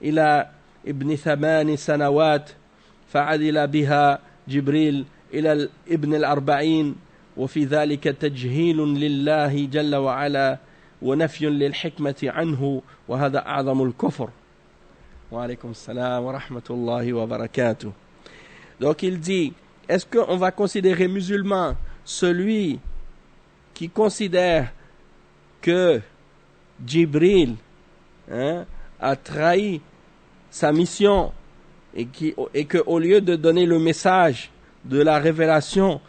إلى ابن 8 سنوات فعدل بها جبريل إلى الابن 40، وفي ذلك تجهيل لله جل وعلا ونفي للحكمة عنه، وهذا أعظم الكفر. وعليكم السلام ورحمة الله وبركاته. Donc il dit, est-ce qu'on va considérer musulman celui qui considère que Jibril a trahi sa mission et qu'au lieu de donner le message de la révélation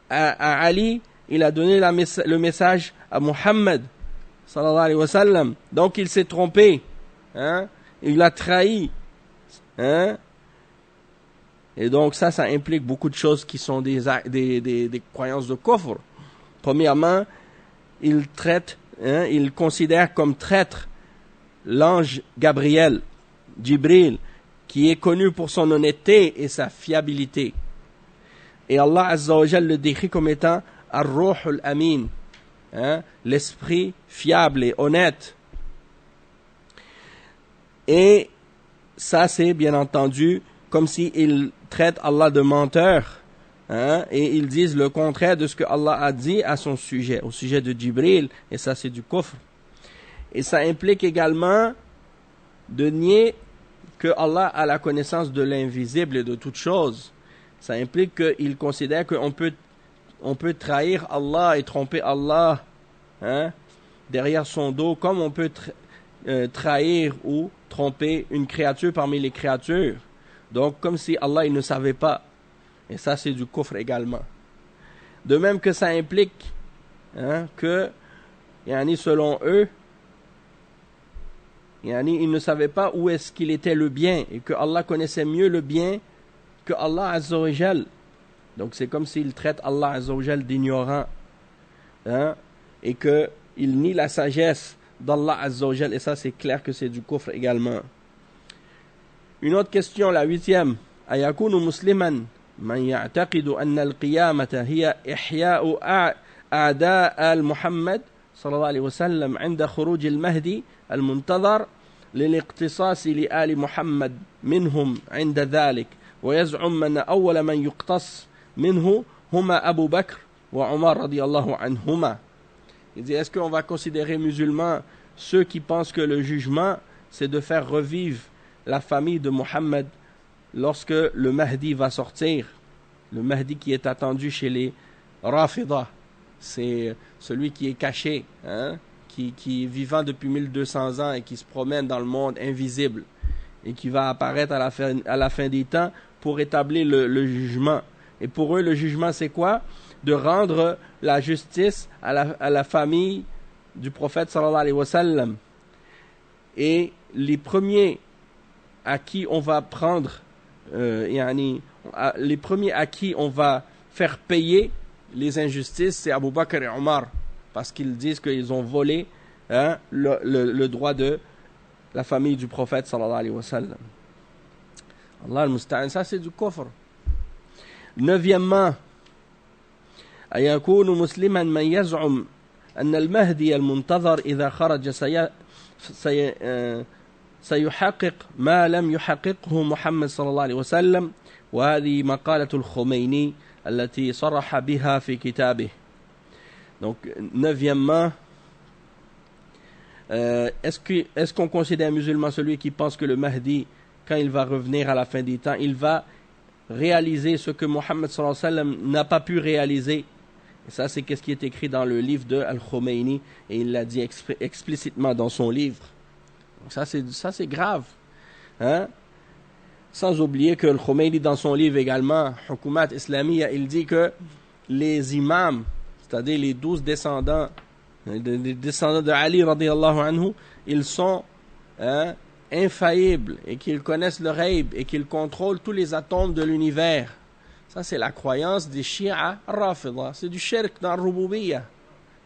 à Ali, il a donné le message à Muhammad sallallahu alayhi wa sallam. Donc il s'est trompé, il a trahi. Et donc ça implique beaucoup de choses qui sont des croyances de kufr. Premièrement, il considère comme traître l'ange Gabriel, Jibril, qui est connu pour son honnêteté et sa fiabilité. Et Allah Azza wa Jal le décrit comme étant Ar-Ruh al-Amin, l'esprit fiable et honnête. Et ça, c'est bien entendu comme s'ils traitent Allah de menteur, et ils disent le contraire de ce que Allah a dit à son sujet, au sujet de Jibril, et ça c'est du kufr. Et ça implique également de nier que Allah a la connaissance de l'invisible et de toutes choses. Ça implique qu'ils considèrent qu'on peut trahir Allah et tromper Allah derrière son dos, comme on peut trahir ou tromper une créature parmi les créatures. Donc comme si Allah il ne savait pas. Et ça c'est du kufr également. De même que ça implique que selon eux, ils ne savaient pas où est-ce qu'il était le bien, et que Allah connaissait mieux le bien que Allah Azza wa Jal. Donc c'est comme s'ils traitent Allah Azza wa Jal d'ignorant, et qu'ils nient la sagesse d'Allah Azza wa Jal, et ça c'est clair que c'est du kufr également. Une autre question, la 8e. أيكون مسلما من يعتقد أن القيامة هي إحياء أعداء محمد صلى الله عليه وسلم عند خروج المهدي المنتظر للاقتصاص لآل محمد منهم عند ذلك، ويزعم أن أول من يقتص منه huma Abu Bakr wa Omar radiyallahu anhuma. Il dit, est-ce qu'on va considérer musulmans ceux qui pensent que le jugement, c'est de faire revivre la famille de Mohammed lorsque le Mahdi va sortir, le Mahdi qui est attendu chez les Rafidah, c'est celui qui est caché, hein, qui est vivant depuis 1200 ans et qui se promène dans le monde invisible et qui va apparaître à la fin des temps pour établir le jugement. Et pour eux, le jugement, c'est quoi? De rendre la justice à la famille du prophète sallallahu alayhi wa sallam. Et les premiers à qui on va prendre, les premiers à qui on va faire payer les injustices, c'est Abu Bakr et Omar, parce qu'ils disent qu'ils ont volé, hein, le droit de la famille du prophète sallallahu alayhi wa sallam. Allah al-Musta'an, ça c'est du kufr. Neuvièmement, أيكون مسلما من يزعم أن المهدي المنتظر إذا خرج سيحقق ما لم يحققه محمد صلى الله عليه وسلم وهذه مقالة الخميني التي صرح بها في كتابه. Donc, neuvièmement, est-ce qu'on considère musulman celui qui pense que le Mahdi, quand il va revenir à la fin des temps, il va réaliser ce que Mohammed sallallahu alayhi wa sallam n'a pas pu réaliser? Et ça, c'est ce qui est écrit dans le livre de Al-Khomeini, et il l'a dit explicitement dans son livre. Donc ça, c'est grave. Hein? Sans oublier que Al-Khomeini, dans son livre également, Hukumat Islamiyya, il dit que les imams, c'est-à-dire les 12 descendants, les descendants de Ali, radiyallahu anhu, ils sont infaillibles, et qu'ils connaissent le ghaib, et qu'ils contrôlent tous les atomes de l'univers. Ça, c'est la croyance des Shia Rafida. C'est du shirk dans le Rububiyya.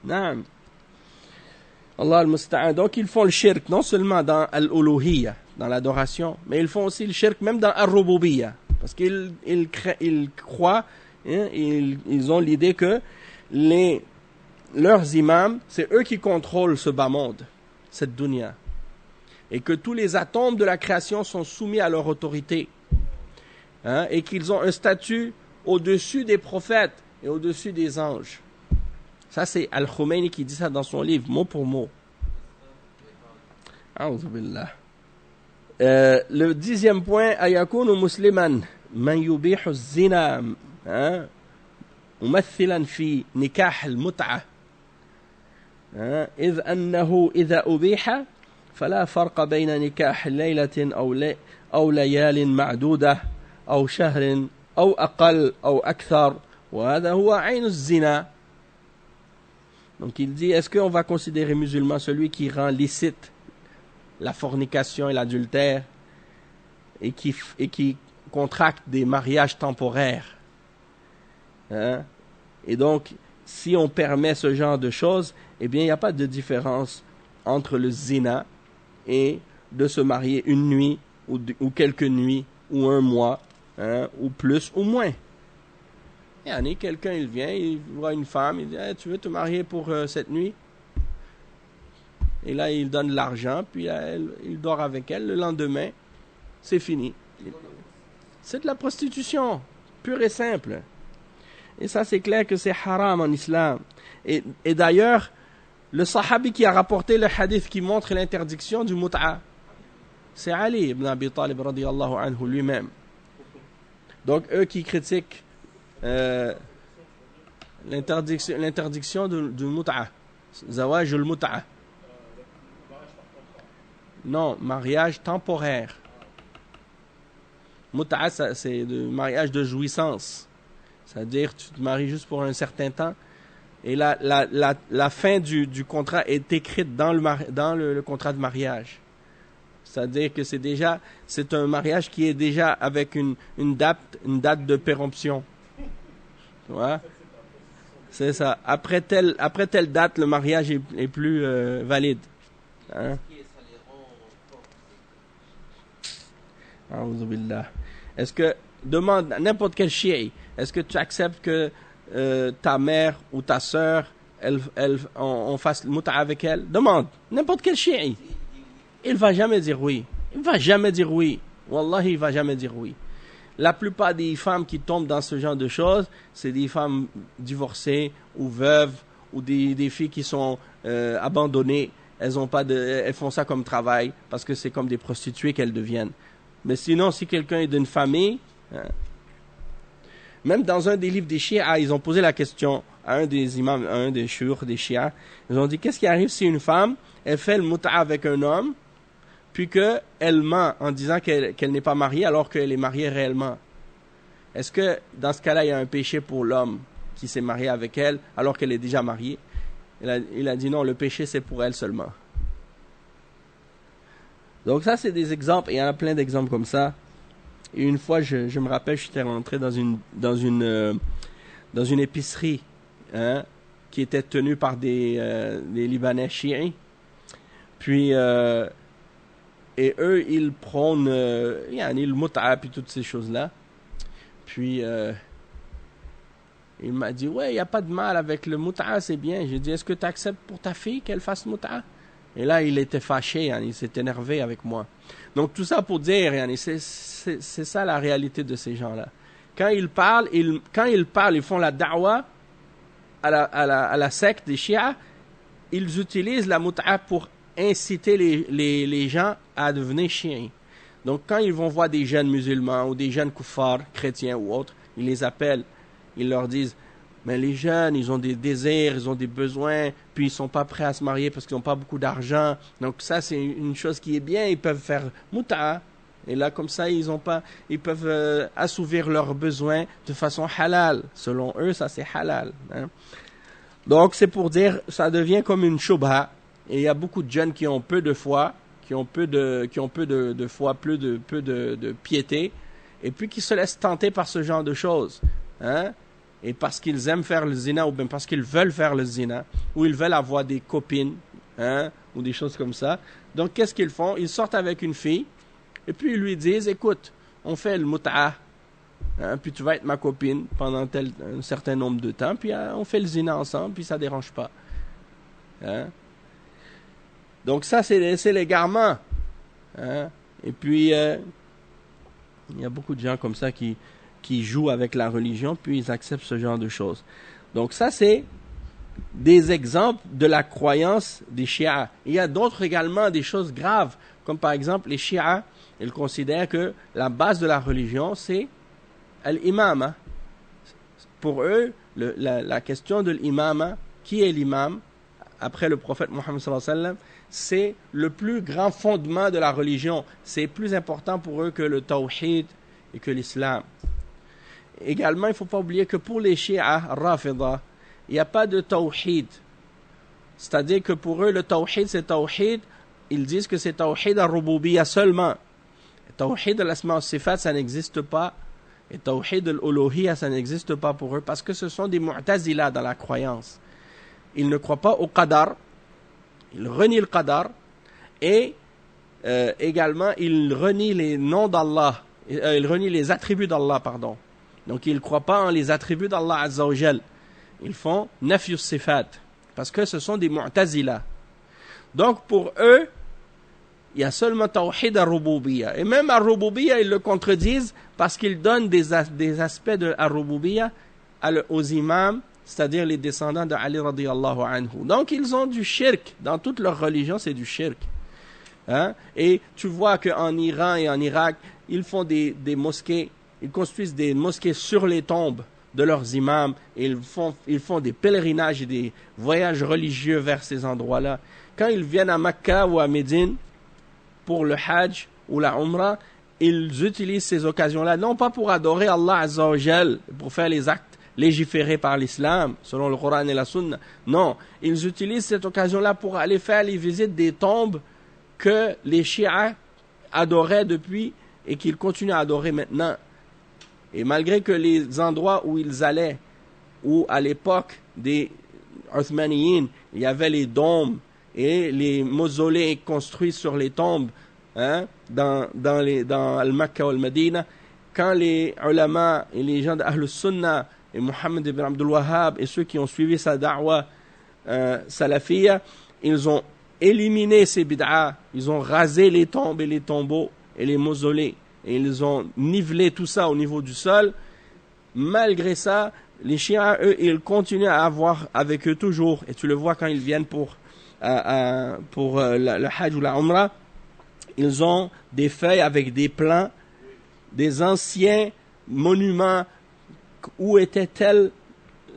Naam. Allah al-Musta'an. Donc, ils font le shirk non seulement dans al-Uluhiyya, dans l'adoration, mais ils font aussi le shirk même dans al-Rububiyya. Parce qu'ils croient, hein, ils ont l'idée que leurs imams, c'est eux qui contrôlent ce bas monde, cette dunya. Et que tous les atomes de la création sont soumis à leur autorité. Hein, et qu'ils ont un statut au-dessus des prophètes et au-dessus des anges. Ça, c'est Al-Khomeini qui dit ça dans son livre, mot pour mot. A'udhu billah. Le 10e point, ayakunu musliman man yubihu zina mumathilan fi nikah al-mut'a. إذ أنه إذا أبيح فلا فرق بين نكاح ليلة أو ليال معدودة أو شهر أو أقل أو أكثر وهذا هو عين الزنا. Donc il dit, est-ce qu'on va considérer musulman celui qui rend licite la fornication et l'adultère et qui contracte des mariages temporaires, hein? Et donc si on permet ce genre de choses, eh bien il n'y a pas de différence entre le zina et de se marier une nuit ou quelques nuits ou un mois, hein, ou plus ou moins. Et quelqu'un il vient, il voit une femme, il dit hey, tu veux te marier pour cette nuit? Et là il donne de l'argent, puis il dort avec elle, le lendemain c'est fini. C'est de la prostitution pure et simple. Et ça c'est clair que c'est haram en islam. Et d'ailleurs le sahabi qui a rapporté le hadith qui montre l'interdiction du mut'a, c'est Ali ibn Abi Talib radiyallahu anhu lui-même. Donc eux qui critiquent l'interdiction du mut'a, zawaj al-mut'a. Non, mariage temporaire. Mut'a, c'est le mariage de jouissance. C'est-à-dire tu te maries juste pour un certain temps et la fin du contrat est écrite dans le contrat de mariage. C'est-à-dire que c'est un mariage qui est déjà avec une date de péremption. Tu vois? C'est ça. Après telle date, le mariage est plus valide. Hein? Est-ce que, demande à n'importe quel chiite, est-ce que tu acceptes que ta mère ou ta sœur, on fasse le mut'a avec elle? Demande. N'importe quel chiite. Il va jamais dire oui. Il va jamais dire oui. Wallahi, il va jamais dire oui. la plupart des femmes qui tombent dans ce genre de choses, c'est des femmes divorcées ou veuves ou des filles qui sont abandonnées. Elles font ça comme travail parce que c'est comme des prostituées qu'elles deviennent. Mais sinon, si quelqu'un est d'une famille, même dans un des livres des Chiites, ils ont posé la question à un des imams, à un des chouurs des Chiites. Ils ont dit, qu'est-ce qui arrive si une femme, elle fait le mut'a avec un homme, puis qu'elle ment en disant qu'elle n'est pas mariée alors qu'elle est mariée réellement? Est-ce que dans ce cas-là, il y a un péché pour l'homme qui s'est marié avec elle alors qu'elle est déjà mariée? Il a dit non, le péché c'est pour elle seulement. Donc ça c'est des exemples, et il y en a plein d'exemples comme ça. Et une fois, je me rappelle, j'étais rentré dans une épicerie qui était tenue par des Libanais chiites. Puis et eux ils prônent le mut'a puis toutes ces choses-là. Puis il m'a dit, ouais, il n'y a pas de mal avec le mut'a, c'est bien. J'ai dit, est-ce que tu acceptes pour ta fille qu'elle fasse mut'a? Et là, il était fâché, il s'est énervé avec moi. Donc, tout ça pour dire, c'est ça la réalité de ces gens-là. Quand ils parlent, ils font la da'wa à la secte des chiites, ils utilisent la mut'a pour inciter les gens à devenir chiites. Donc, quand ils vont voir des jeunes musulmans ou des jeunes kuffars, chrétiens ou autres, ils les appellent. Ils leur disent, mais les jeunes, ils ont des désirs, ils ont des besoins, puis ils sont pas prêts à se marier parce qu'ils n'ont pas beaucoup d'argent. Donc ça, c'est une chose qui est bien. Ils peuvent faire mut'a. Et là, comme ça, ils peuvent assouvir leurs besoins de façon halal. Selon eux, ça c'est halal. Donc c'est pour dire, ça devient comme une shubha. Et il y a beaucoup de jeunes qui ont peu de foi, qui ont peu de foi, peu de piété, et puis qui se laissent tenter par ce genre de choses. Et parce qu'ils aiment faire le zina, ou bien parce qu'ils veulent faire le zina, ou ils veulent avoir des copines, ou des choses comme ça. Donc, qu'est-ce qu'ils font? Ils sortent avec une fille, et puis ils lui disent, écoute, on fait le mut'a, puis tu vas être ma copine pendant un certain nombre de temps, puis on fait le zina ensemble, puis ça ne dérange pas. Donc ça, c'est l'égarement. Et puis, il y a beaucoup de gens comme ça qui jouent avec la religion, puis ils acceptent ce genre de choses. Donc ça, c'est des exemples de la croyance des chiites. Il y a d'autres également, des choses graves, comme par exemple les chiites, ils considèrent que la base de la religion, c'est l'imam. Pour eux, la question de l'imam, qui est l'imam, après le prophète Mohammed sallallahu alayhi wa sallam, c'est le plus grand fondement de la religion. C'est plus important pour eux que le tawhid et que l'islam. Également, il ne faut pas oublier que pour les chiites Rafida, il n'y a pas de tawhid. C'est-à-dire que pour eux, le tawhid, c'est tawhid. Ils disent que c'est tawhid al-rububiyya seulement. Tawhid al-asma al-sifat, ça n'existe pas. Et tawhid al-uluhiyya, ça n'existe pas pour eux parce que ce sont des mu'tazila dans la croyance. Ils ne croient pas au qadar. Ils renient le qadar. Et également, ils renient les noms d'Allah. Ils renient les attributs d'Allah, pardon. Donc, ils ne croient pas en les attributs d'Allah Azza wa Jal. Ils font nafyus sifat. Parce que ce sont des mu'tazila. Donc, pour eux, il y a seulement tawhid al-rububiyya. Et même al-rububiyya, ils le contredisent parce qu'ils donnent des aspects de al-rububiyya aux imams, c'est-à-dire les descendants de Ali radiyallahu anhu. Donc, ils ont du shirk. Dans toute leur religion, c'est du shirk. Et tu vois qu'en Iran et en Irak, ils font des mosquées. Ils construisent des mosquées sur les tombes de leurs imams. Et ils font des pèlerinages et des voyages religieux vers ces endroits-là. Quand ils viennent à Mecca ou à Médine pour le Hajj ou la Umrah, ils utilisent ces occasions-là, non pas pour adorer Allah Azza wa Jal, pour faire les actes légiférés par l'islam, selon le Coran et la Sunna. Non, ils utilisent cette occasion-là pour aller faire les visites des tombes que les chiites adoraient depuis et qu'ils continuent à adorer maintenant. Et malgré que les endroits où ils allaient, où à l'époque des Uthmaniyin, il y avait les dômes et les mausolées construits sur les tombes, dans Al-Makka ou Al-Madina, quand les ulama et les gens d'Ahl Sunnah et Mohammed ibn Abdul Wahhab et ceux qui ont suivi sa da'wa salafiyya, ils ont éliminé ces bid'ah, ils ont rasé les tombes et les tombeaux et les mausolées. et ils ont nivelé tout ça au niveau du sol. Malgré ça, les chiites, eux, ils continuent à avoir avec eux toujours, et tu le vois quand ils viennent pour le hajj ou la umrah, ils ont des feuilles avec des plans, des anciens monuments, où était telle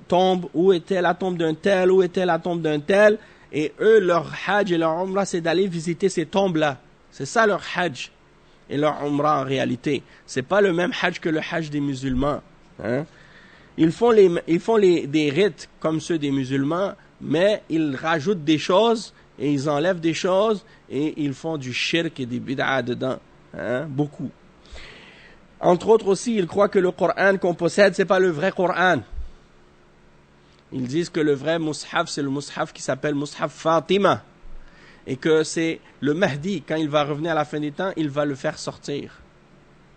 tombe, où était la tombe d'un tel, où était la tombe d'un tel, et eux, leur hajj et leur umrah, c'est d'aller visiter ces tombes-là. C'est ça leur hajj et leur umrah en réalité. C'est pas le même hajj que le hajj des musulmans. Hein? Ils font des rites comme ceux des musulmans, mais ils rajoutent des choses et ils enlèvent des choses et ils font du shirk et des bid'a dedans. Hein? Beaucoup. Entre autres aussi, ils croient que le Coran qu'on possède, c'est pas le vrai Coran. Ils disent que le vrai mushaf, c'est le mushaf qui s'appelle mushaf Fatima. Et que c'est le Mahdi, quand il va revenir à la fin des temps, il va le faire sortir.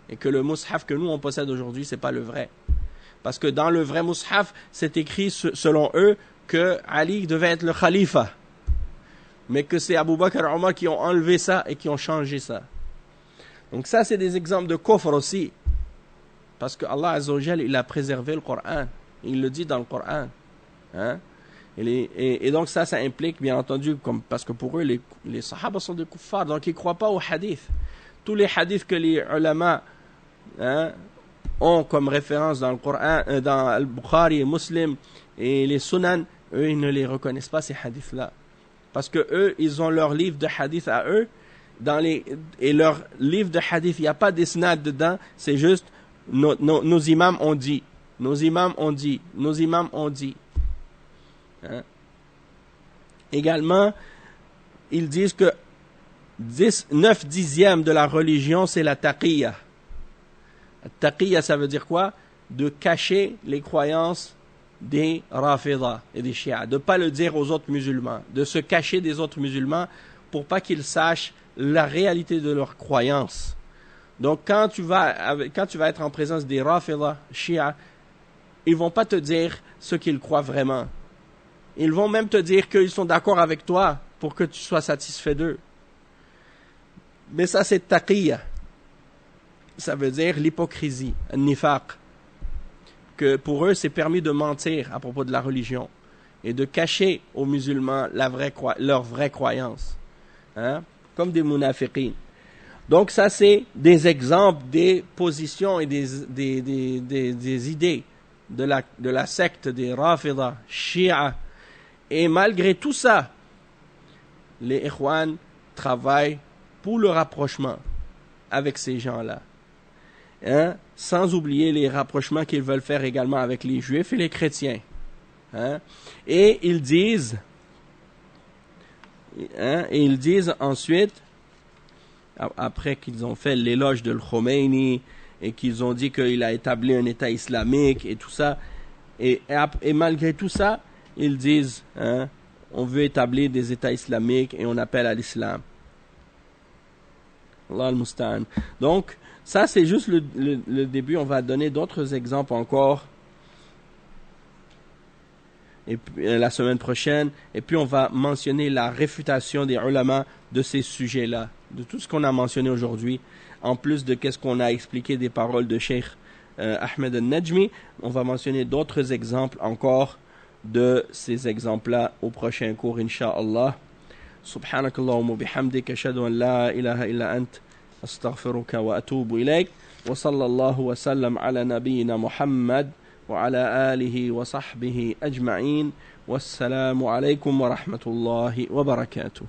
Et que le mushaf que nous on possède aujourd'hui, c'est pas le vrai. Parce que dans le vrai mushaf, c'est écrit selon eux que Ali devait être le khalifa. Mais que c'est Abu Bakr et Omar qui ont enlevé ça et qui ont changé ça. Donc ça, c'est des exemples de kufr aussi. Parce que Allah Azza wa Jal, il a préservé le Coran. Il le dit dans le Coran. Hein? Et donc ça implique, bien entendu, parce que pour eux, les sahaba sont des kuffars, donc ils ne croient pas aux hadiths. Tous les hadiths que les ulama ont comme référence dans le Coran, dans Al-Bukhari, Muslim et les Sunan, eux, ils ne les reconnaissent pas, ces hadiths-là. Parce que eux, ils ont leur livre de hadith à eux, et leur livre de hadith, il n'y a pas d'isnad dedans, c'est juste nos imams ont dit, nos imams ont dit, nos imams ont dit. Hein? Également, ils disent que 9 dixièmes de la religion, c'est la taqiyya. La taqiyya, ça veut dire quoi? De cacher les croyances des Rafida et des Shia, de ne pas le dire aux autres musulmans, de se cacher des autres musulmans pour pas qu'ils sachent la réalité de leurs croyances. Donc quand tu vas être en présence des Rafida, Shia, ils vont pas te dire ce qu'ils croient vraiment. Ils vont même te dire qu'ils sont d'accord avec toi pour que tu sois satisfait d'eux. Mais ça, c'est taqiyya. Ça veut dire l'hypocrisie, nifaq. Que pour eux, c'est permis de mentir à propos de la religion et de cacher aux musulmans leur vraie croyance. Hein? Comme des munafiqin. Donc ça, c'est des exemples des positions et des idées de la secte des Rafida, Shia. Et malgré tout ça, les Ikhwan travaillent pour le rapprochement avec ces gens-là. Hein? Sans oublier les rapprochements qu'ils veulent faire également avec les Juifs et les chrétiens. Hein? Et ils disent ensuite, après qu'ils ont fait l'éloge de Khomeini et qu'ils ont dit qu'il a établi un État islamique et tout ça, et malgré tout ça, ils disent, hein, on veut établir des États islamiques et on appelle à l'islam. Allah al-Musta'an. Donc, ça c'est juste le début. On va donner d'autres exemples encore. Et puis, la semaine prochaine. Et puis on va mentionner la réfutation des ulama de ces sujets-là. De tout ce qu'on a mentionné aujourd'hui. En plus de qu'est-ce qu'on a expliqué des paroles de Cheikh Ahmed al-Najmi. On va mentionner d'autres exemples encore de ces exemples-là au prochain cours, Inch'Allah. Subhanakallahumma bihamdik, ashhadu an la ilaha illa ant, astaghfiruka wa atubu ilayk. Wa sallallahu wa sallam ala nabiyyina Muhammad wa ala alihi wa sahbihi ajma'in. Wassalamu alaykum wa rahmatullahi wa barakatuh.